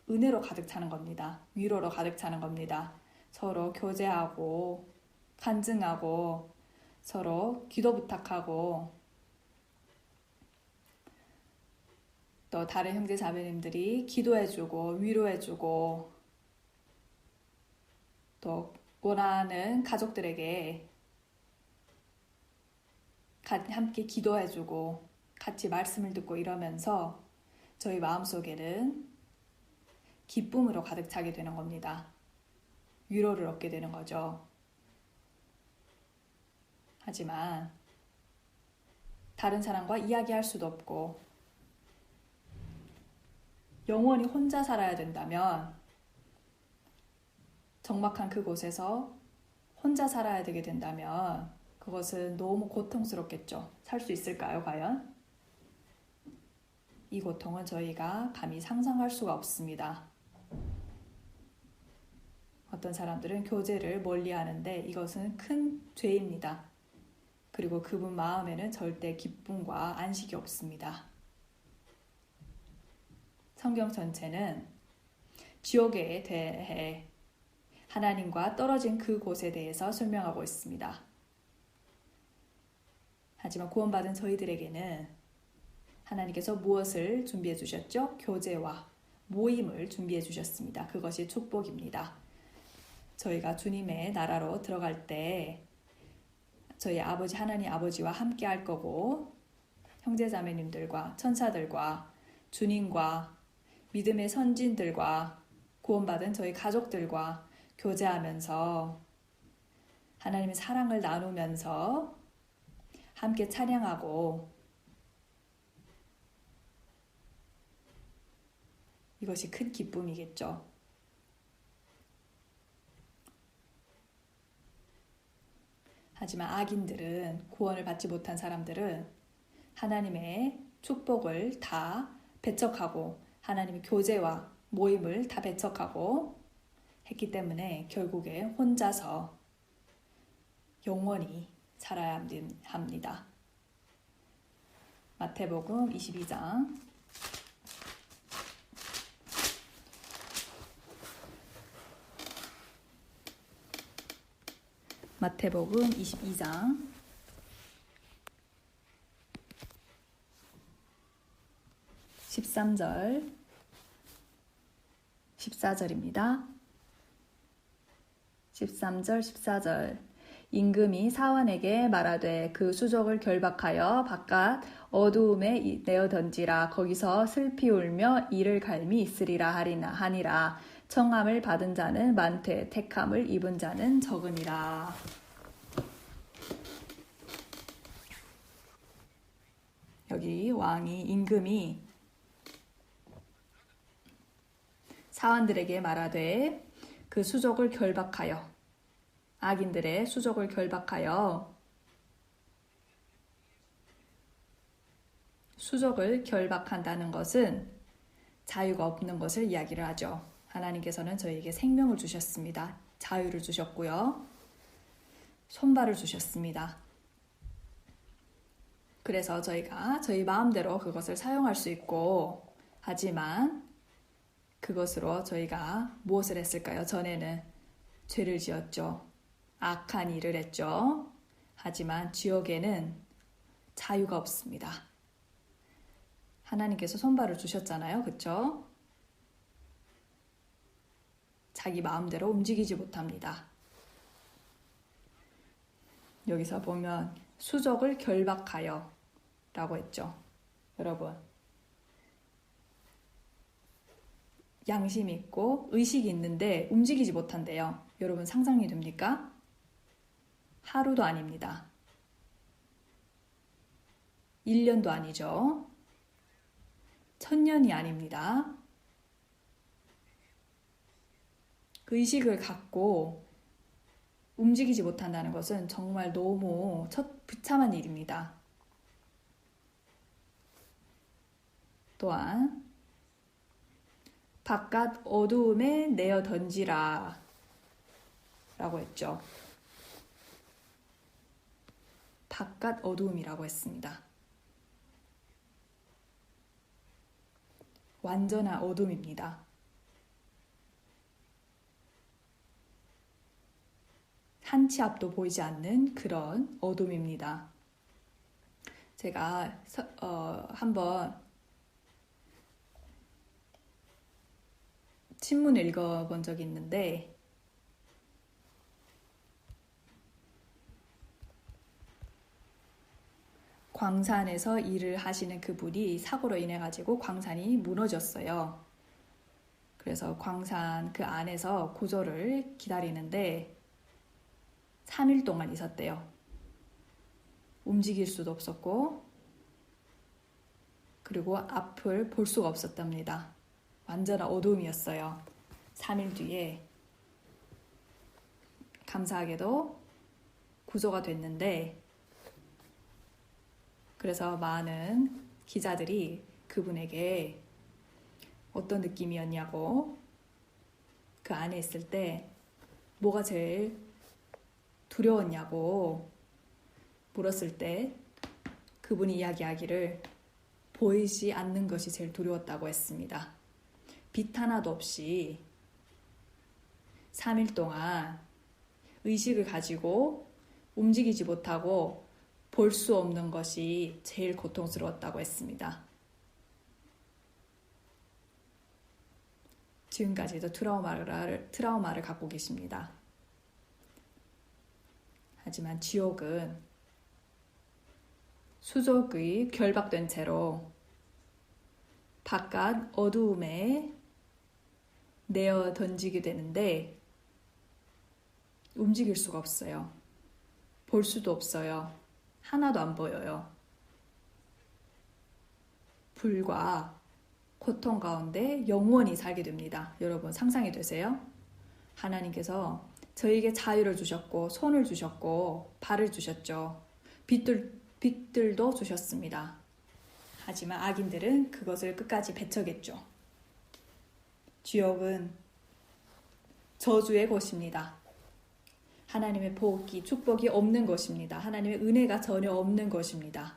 은혜로 가득 차는 겁니다. 위로로 가득 차는 겁니다. 서로 교제하고 간증하고 서로 기도 부탁하고 또 다른 형제 자매님들이 기도해주고 위로해주고 또 원하는 가족들에게 함께 기도해주고 같이 말씀을 듣고 이러면서 저희 마음속에는 기쁨으로 가득 차게 되는 겁니다. 위로를 얻게 되는 거죠. 하지만 다른 사람과 이야기할 수도 없고 영원히 혼자 살아야 된다면 적막한 그곳에서 혼자 살아야 되게 된다면 그것은 너무 고통스럽겠죠. 살 수 있을까요, 과연? 이 고통은 저희가 감히 상상할 수가 없습니다. 어떤 사람들은 교제를 멀리하는데 이것은 큰 죄입니다. 그리고 그분 마음에는 절대 기쁨과 안식이 없습니다. 성경 전체는 지옥에 대해 하나님과 떨어진 그곳에 대해서 설명하고 있습니다. 하지만 구원받은 저희들에게는 하나님께서 무엇을 준비해 주셨죠? 교제와 모임을 준비해 주셨습니다. 그것이 축복입니다. 저희가 주님의 나라로 들어갈 때 저희 아버지 하나님 아버지와 함께 할 거고 형제자매님들과 천사들과 주님과 믿음의 선진들과 구원받은 저희 가족들과 교제하면서 하나님의 사랑을 나누면서 함께 찬양하고 이것이 큰 기쁨이겠죠. 하지만 악인들은, 구원을 받지 못한 사람들은 하나님의 축복을 다 배척하고 하나님의 교제와 모임을 다 배척하고 했기 때문에 결국에 혼자서 영원히 살아야 합니다. 마태복음 22장 마태복음 22장 13절 14절입니다. 13절 14절 임금이 사환에게 말하되 그 수족을 결박하여 바깥 어두움에 내어 던지라. 거기서 슬피 울며 이를 갈미 있으리라 하니라. 청함을 받은 자는 많되 택함을 입은 자는 적으니라. 여기 임금이 사환들에게 말하되 그 수족을 결박하여, 악인들의 수족을 결박하여, 수족을 결박한다는 것은 자유가 없는 것을 이야기를 하죠. 하나님께서는 저희에게 생명을 주셨습니다. 자유를 주셨고요. 손발을 주셨습니다. 그래서 저희가 저희 마음대로 그것을 사용할 수 있고, 하지만 그것으로 저희가 무엇을 했을까요? 전에는 죄를 지었죠. 악한 일을 했죠. 하지만 지옥에는 자유가 없습니다. 하나님께서 손발을 주셨잖아요. 그렇죠? 자기 마음대로 움직이지 못합니다. 여기서 보면 수족을 결박하여 라고 했죠. 여러분, 양심이 있고 의식이 있는데 움직이지 못한대요. 여러분 상상이 됩니까? 하루도 아닙니다. 1년도 아니죠. 1000년이 아닙니다. 그 의식을 갖고 움직이지 못한다는 것은 정말 너무 비참한 일입니다. 또한 바깥 어두움에 내어 던지라 라고 했죠. 바깥 어두움이라고 했습니다. 완전한 어둠입니다. 한 치 앞도 보이지 않는 그런 어둠입니다. 제가 한번 신문을 읽어본 적이 있는데 광산에서 일을 하시는 그분이 사고로 인해 가지고 광산이 무너졌어요. 그래서 광산 그 안에서 구조를 기다리는데 3일 동안 있었대요. 움직일 수도 없었고 그리고 앞을 볼 수가 없었답니다. 완전한 어둠이었어요. 3일 뒤에 감사하게도 구조가 됐는데 그래서 많은 기자들이 그분에게 어떤 느낌이었냐고 그 안에 있을 때 뭐가 제일 두려웠냐고 물었을 때 그분이 이야기하기를 보이지 않는 것이 제일 두려웠다고 했습니다. 빛 하나도 없이 3일 동안 의식을 가지고 움직이지 못하고 볼 수 없는 것이 제일 고통스러웠다고 했습니다. 지금까지도 트라우마를 갖고 계십니다. 하지만 지옥은 수족의 결박된 채로 바깥 어두움에 내어 던지게 되는데 움직일 수가 없어요. 볼 수도 없어요. 하나도 안 보여요. 불과 고통 가운데 영원히 살게 됩니다. 여러분 상상이 되세요? 하나님께서 저에게 자유를 주셨고 손을 주셨고 발을 주셨죠. 빛들도 주셨습니다. 하지만 악인들은 그것을 끝까지 배척했죠. 지옥은 저주의 곳입니다. 하나님의 복이, 축복이 없는 것입니다. 하나님의 은혜가 전혀 없는 것입니다.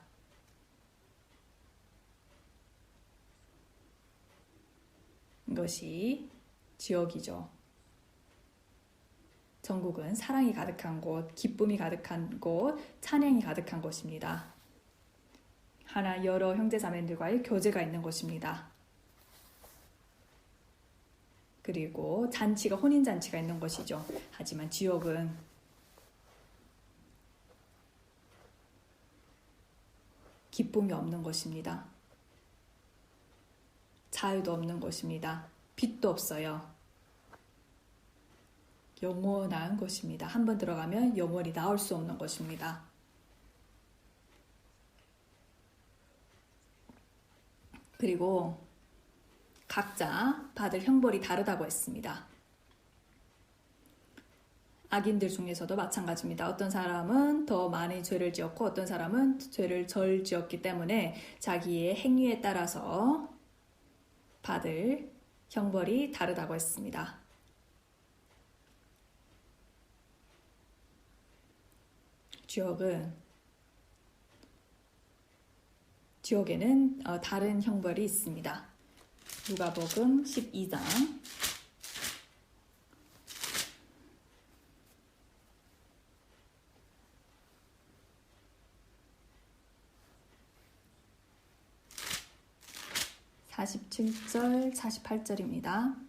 이것이 지옥이죠. 천국은 사랑이 가득한 곳, 기쁨이 가득한 곳, 찬양이 가득한 곳입니다. 여러 형제자매들과의 교제가 있는 곳입니다. 그리고 혼인잔치가 있는 것이죠. 하지만 지옥은 기쁨이 없는 것입니다. 자유도 없는 것입니다. 빛도 없어요. 영원한 것입니다. 한번 들어가면 영원히 나올 수 없는 것입니다. 그리고 각자 받을 형벌이 다르다고 했습니다. 악인들 중에서도 마찬가지입니다. 어떤 사람은 더 많이 죄를 지었고 어떤 사람은 죄를 덜 지었기 때문에 자기의 행위에 따라서 받을 형벌이 다르다고 했습니다. 지옥에는 다른 형벌이 있습니다. 누가복음 12장 47절 48절입니다.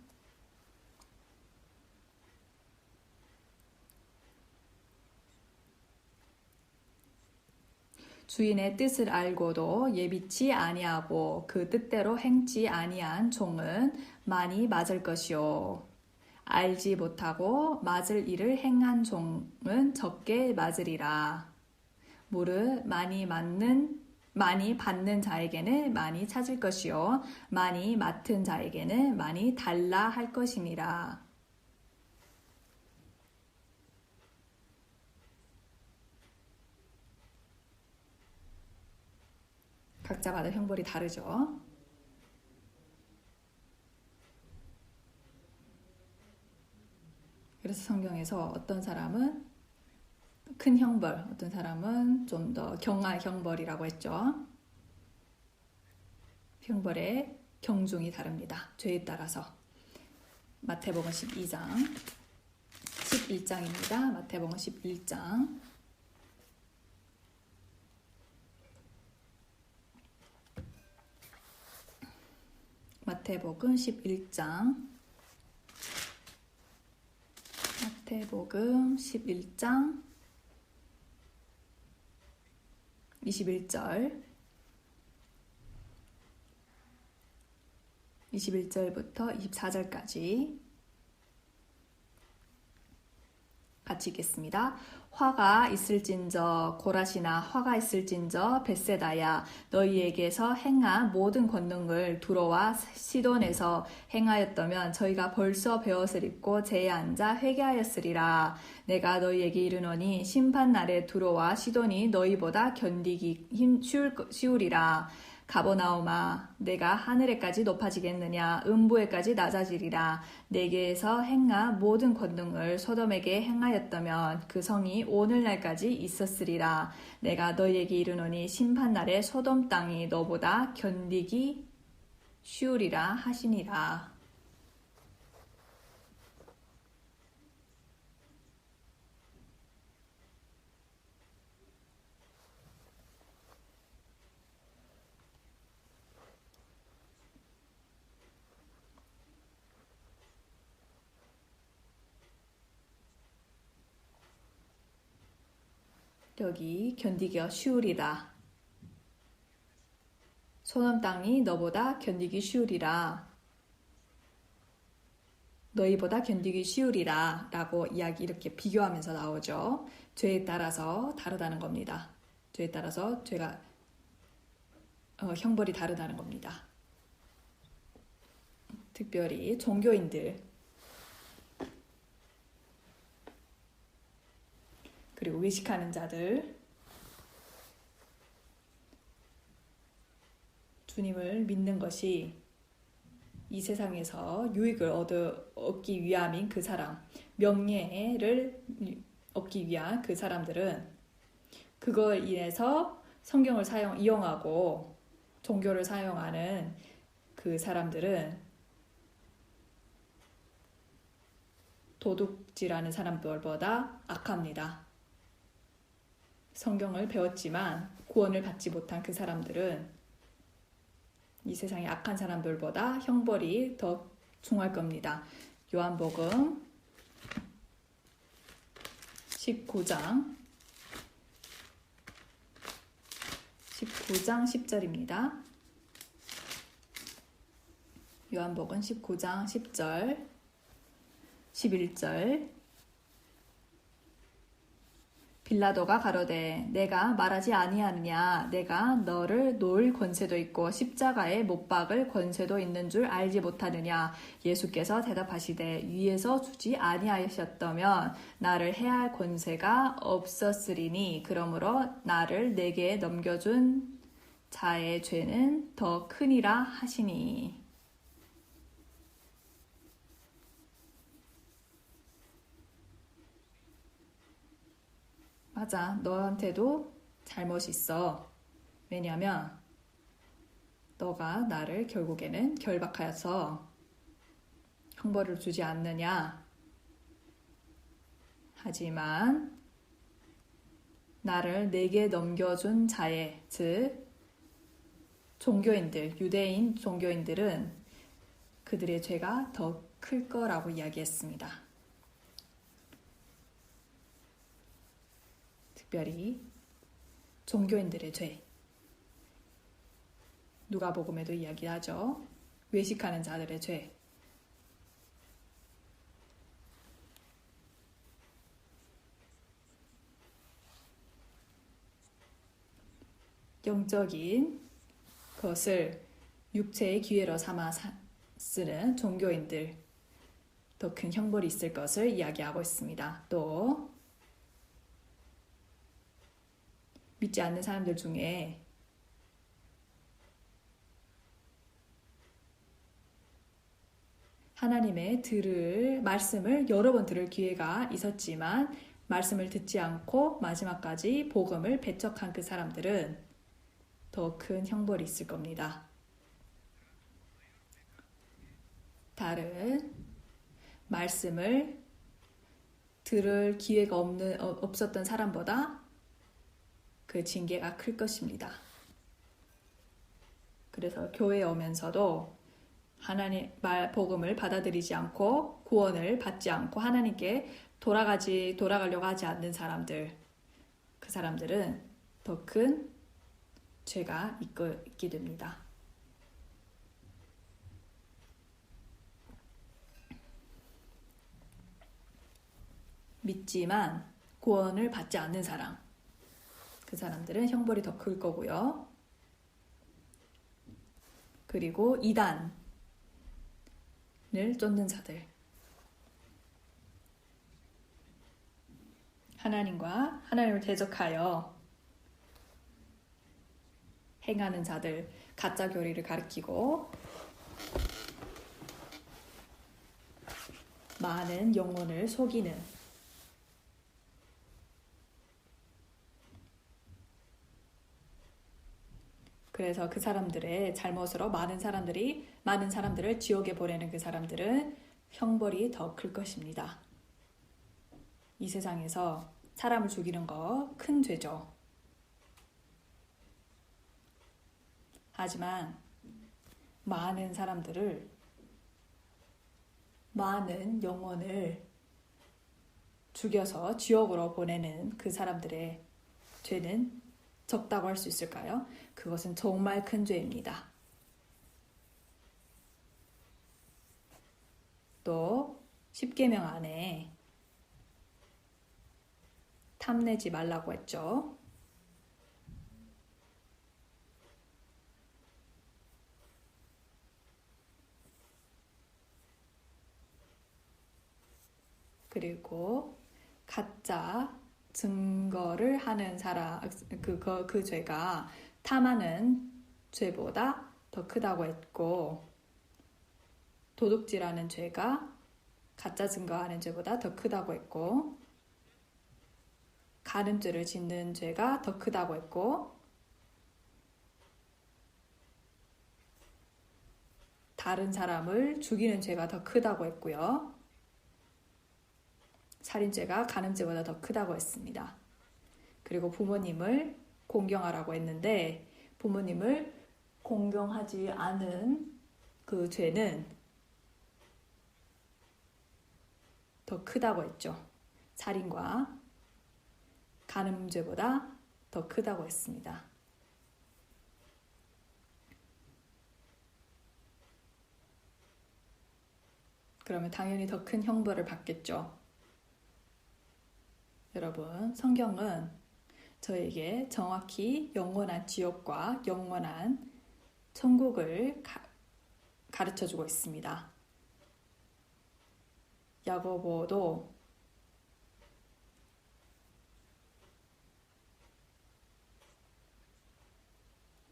주인의 뜻을 알고도 예비치 아니하고 그 뜻대로 행치 아니한 종은 많이 맞을 것이요. 알지 못하고 맞을 일을 행한 종은 적게 맞으리라. 무릇 많이 받는 자에게는 많이 찾을 것이요. 많이 맡은 자에게는 많이 달라 할 것이니라. 각자 받을 형벌이 다르죠. 그래서 성경에서 어떤 사람은 큰 형벌, 어떤 사람은 좀 더 경할 형벌이라고 했죠. 형벌의 경중이 다릅니다. 죄에 따라서. 마태복음 11장입니다. 마태복음 11장 마태복음 11장 21절 21절부터 24절까지 같이 읽겠습니다. 화가 있을진저 고라시나 화가 있을진저 벳세다야 너희에게서 행한 모든 권능을 두로와 시돈에서 행하였다면 저희가 벌써 베옷을 입고 제에 앉아 회개하였으리라. 내가 너희에게 이르노니 심판날에 두로와 시돈이 너희보다 견디기 쉬우리라. 가버나움아 내가 하늘에까지 높아지겠느냐 음부에까지 낮아지리라. 내게서 행한 모든 권능을 소돔에게 행하였다면 그 성이 오늘날까지 있었으리라. 내가 너희에게 이르노니 심판날에 소돔 땅이 너보다 견디기 쉬우리라 하시니라. 여기 견디기가 쉬우리라. 소돔 땅이 너보다 견디기 쉬우리라. 너희보다 견디기 쉬우리라 라고 이야기 이렇게 비교하면서 나오죠. 죄에 따라서 다르다는 겁니다. 죄에 따라서 형벌이 다르다는 겁니다. 특별히 종교인들 그리고 외식하는 자들, 주님을 믿는 것이 이 세상에서 유익을 얻기 위함인 그 사람, 명예를 얻기 위한 그 사람들은 그걸 인해서 성경을 이용하고 종교를 사용하는 그 사람들은 도둑질하는 사람들보다 악합니다. 성경을 배웠지만 구원을 받지 못한 그 사람들은 이 세상의 악한 사람들보다 형벌이 더 중할 겁니다. 요한복음 19장 10절입니다. 요한복음 19장 10절, 11절. 빌라도가 가로되 내가 말하지 아니하느냐 내가 너를 놓을 권세도 있고 십자가에 못 박을 권세도 있는 줄 알지 못하느냐. 예수께서 대답하시되 위에서 주지 아니하셨다면 나를 해할 권세가 없었으리니 그러므로 나를 내게 넘겨준 자의 죄는 더 크니라 하시니. 맞아, 너한테도 잘못이 있어. 왜냐하면 너가 나를 결국에는 결박하여서 형벌을 주지 않느냐. 하지만 나를 내게 넘겨준 자의, 즉 종교인들, 유대인 종교인들은 그들의 죄가 더 클 거라고 이야기했습니다. 특별히 종교인들의 죄. 누가복음에도 이야기하죠. 외식하는 자들의 죄. 영적인 것을 육체의 기회로 삼아 쓰는 종교인들, 더 큰 형벌이 있을 것을 이야기하고 있습니다. 또 믿지 않는 사람들 중에 하나님의 말씀을 여러 번 들을 기회가 있었지만 말씀을 듣지 않고 마지막까지 복음을 배척한 그 사람들은 더 큰 형벌이 있을 겁니다. 다른 말씀을 들을 기회가 없었던 사람보다 그 징계가 클 것입니다. 그래서 교회에 오면서도 하나님 복음을 받아들이지 않고 구원을 받지 않고 하나님께 돌아가려고 하지 않는 사람들, 그 사람들은 더 큰 죄가 있게 됩니다. 믿지만 구원을 받지 않는 사람, 그 사람들은 형벌이 더 클 거고요. 그리고 이단을 쫓는 자들, 하나님을 대적하여 행하는 자들, 가짜 교리를 가르치고 많은 영혼을 속이는, 그래서 그 사람들의 잘못으로 많은 사람들을 지옥에 보내는 그 사람들은 형벌이 더 클 것입니다. 이 세상에서 사람을 죽이는 거 큰 죄죠. 하지만 많은 영혼을 죽여서 지옥으로 보내는 그 사람들의 죄는 적다고 할 수 있을까요? 그것은 정말 큰 죄입니다. 또 10계명 안에 탐내지 말라고 했죠. 그리고 가짜 증거를 하는 사람, 그 죄가 탐하는 죄보다 더 크다고 했고, 도둑질하는 죄가 가짜 증거하는 죄보다 더 크다고 했고, 간음죄를 짓는 죄가 더 크다고 했고, 다른 사람을 죽이는 죄가 더 크다고 했고요. 살인죄가 간음죄보다 더 크다고 했습니다. 그리고 부모님을 공경하라고 했는데, 부모님을 공경하지 않은 그 죄는 더 크다고 했죠. 살인과 간음죄보다 더 크다고 했습니다. 그러면 당연히 더 큰 형벌을 받겠죠. 여러분, 성경은 저에게 정확히 영원한 지옥과 영원한 천국을 가르쳐주고 있습니다. 야고보도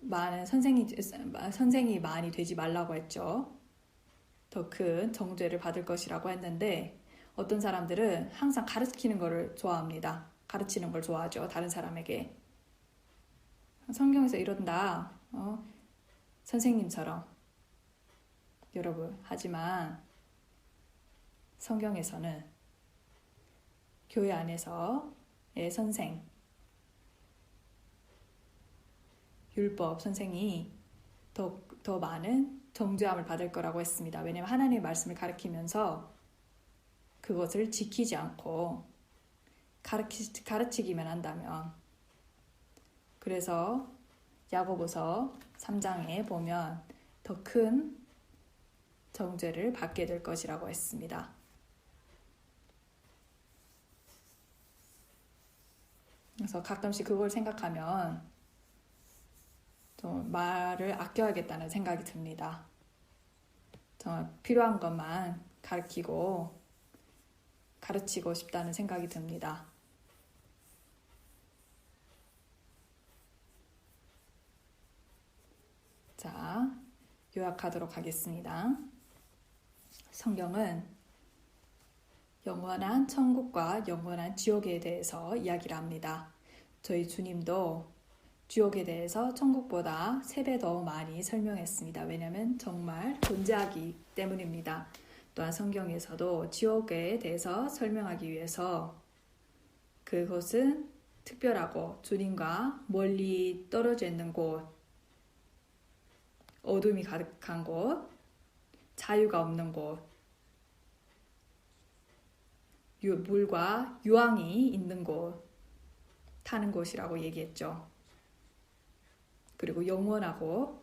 많은 선생이 많이 되지 말라고 했죠. 더 큰 정죄를 받을 것이라고 했는데, 어떤 사람들은 항상 가르치는 것을 좋아합니다. 가르치는 걸 좋아하죠. 다른 사람에게. 성경에서 이런다. 선생님처럼. 여러분, 하지만 성경에서는 교회 안에서의 선생, 율법 선생이 더 많은 정죄함을 받을 거라고 했습니다. 왜냐하면 하나님의 말씀을 가르치면서 그것을 지키지 않고 가르치기만 한다면. 그래서 야고보서 3장에 보면 더 큰 정죄를 받게 될 것이라고 했습니다. 그래서 가끔씩 그걸 생각하면 좀 말을 아껴야겠다는 생각이 듭니다. 정말 필요한 것만 가르치고 싶다는 생각이 듭니다. 자, 요약하도록 하겠습니다. 성경은 영원한 천국과 영원한 지옥에 대해서 이야기를 합니다. 저희 주님도 지옥에 대해서 천국보다 3배 더 많이 설명했습니다. 왜냐하면 정말 존재하기 때문입니다. 또한 성경에서도 지옥에 대해서 설명하기 위해서 그곳은 특별하고 주님과 멀리 떨어져 있는 곳, 어둠이 가득한 곳, 자유가 없는 곳, 물과 유황이 있는 곳, 타는 곳이라고 얘기했죠. 그리고 영원하고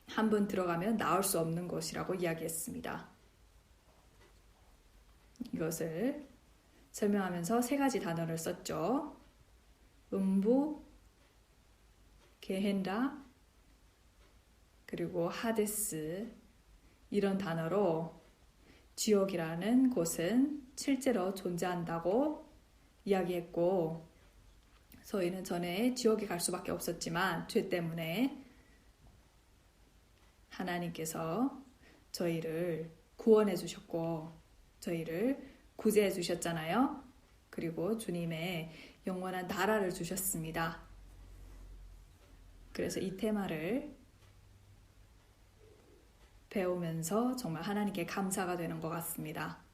한 번 들어가면 나올 수 없는 곳이라고 이야기했습니다. 이것을 설명하면서 3가지 단어를 썼죠. 음부, 게헨나, 그리고 하데스, 이런 단어로 지옥이라는 곳은 실제로 존재한다고 이야기했고, 저희는 전에 지옥에 갈 수밖에 없었지만 죄 때문에 하나님께서 저희를 구원해 주셨고 저희를 구제해 주셨잖아요. 그리고 주님의 영원한 나라를 주셨습니다. 그래서 이 테마를 배우면서 정말 하나님께 감사가 되는 것 같습니다.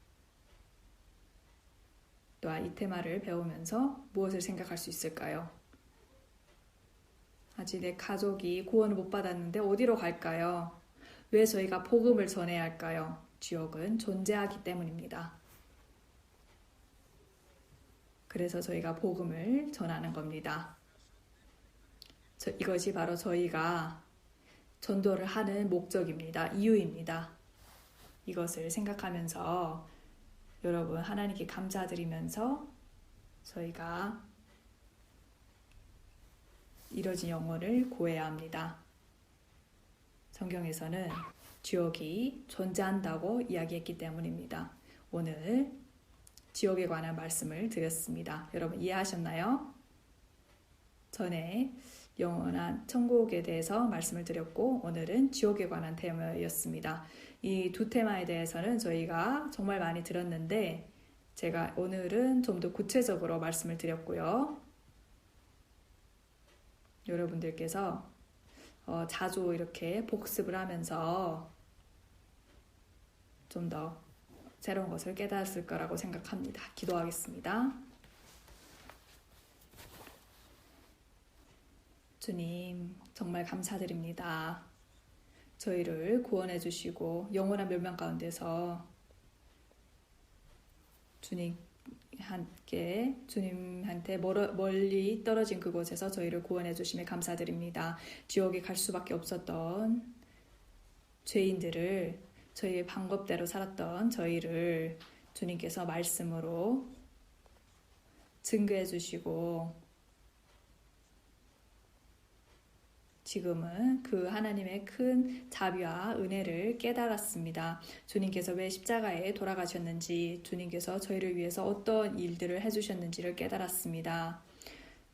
또한 이 테마를 배우면서 무엇을 생각할 수 있을까요? 아직 내 가족이 구원을 못 받았는데 어디로 갈까요? 왜 저희가 복음을 전해야 할까요? 지옥은 존재하기 때문입니다. 그래서 저희가 복음을 전하는 겁니다. 이것이 바로 저희가 전도를 하는 목적입니다. 이유입니다. 이것을 생각하면서 여러분 하나님께 감사드리면서 저희가 이뤄진 영혼을 구해야 합니다. 성경에서는 지옥이 존재한다고 이야기했기 때문입니다. 오늘 지옥에 관한 말씀을 드렸습니다. 여러분 이해하셨나요? 전에 영원한 천국에 대해서 말씀을 드렸고 오늘은 지옥에 관한 테마였습니다. 이 두 테마에 대해서는 저희가 정말 많이 들었는데 제가 오늘은 좀 더 구체적으로 말씀을 드렸고요. 여러분들께서 자주 이렇게 복습을 하면서 좀 더 새로운 것을 깨달았을 거라고 생각합니다. 기도하겠습니다. 주님, 정말 감사드립니다. 저희를 구원해 주시고 영원한 멸망 가운데서 주님한테 멀리 떨어진 그곳에서 저희를 구원해 주심에 감사드립니다. 지옥에 갈 수밖에 없었던 죄인들을 저희의 방법대로 살았던 저희를 주님께서 말씀으로 증거해 주시고 지금은 그 하나님의 큰 자비와 은혜를 깨달았습니다. 주님께서 왜 십자가에 돌아가셨는지, 주님께서 저희를 위해서 어떤 일들을 해주셨는지를 깨달았습니다.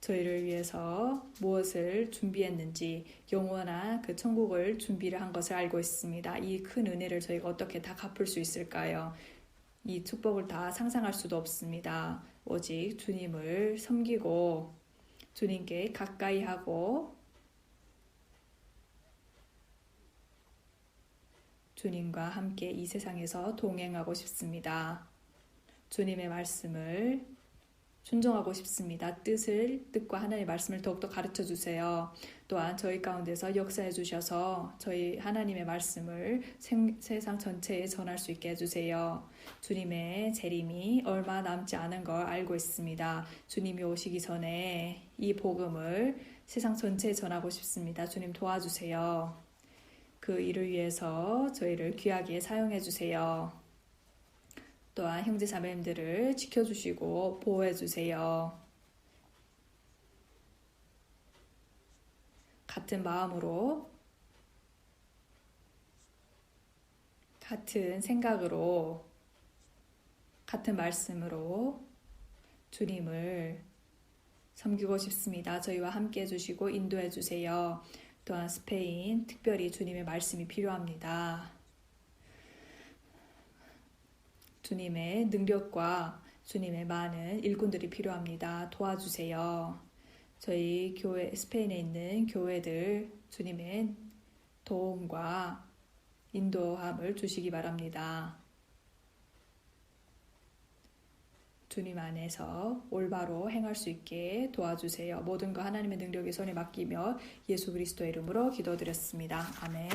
저희를 위해서 무엇을 준비했는지, 영원한 그 천국을 준비를 한 것을 알고 있습니다. 이 큰 은혜를 저희가 어떻게 다 갚을 수 있을까요? 이 축복을 다 상상할 수도 없습니다. 오직 주님을 섬기고 주님께 가까이 하고 주님과 함께 이 세상에서 동행하고 싶습니다. 주님의 말씀을 순종하고 싶습니다. 뜻과 하나님의 말씀을 더욱더 가르쳐 주세요. 또한 저희 가운데서 역사해 주셔서 저희 하나님의 말씀을 세상 전체에 전할 수 있게 해주세요. 주님의 재림이 얼마 남지 않은 걸 알고 있습니다. 주님이 오시기 전에 이 복음을 세상 전체에 전하고 싶습니다. 주님 도와주세요. 그 일을 위해서 저희를 귀하게 사용해 주세요. 또한 형제 자매님들을 지켜주시고 보호해 주세요. 같은 마음으로 같은 생각으로 같은 말씀으로 주님을 섬기고 싶습니다. 저희와 함께 해주시고 인도해 주세요. 또한 스페인 특별히 주님의 말씀이 필요합니다. 주님의 능력과 주님의 많은 일꾼들이 필요합니다. 도와주세요. 저희 교회 스페인에 있는 교회들 주님의 도움과 인도함을 주시기 바랍니다. 주님 안에서 올바로 행할 수 있게 도와주세요. 모든 것 하나님의 능력의 손에 맡기며 예수 그리스도의 이름으로 기도드렸습니다. 아멘.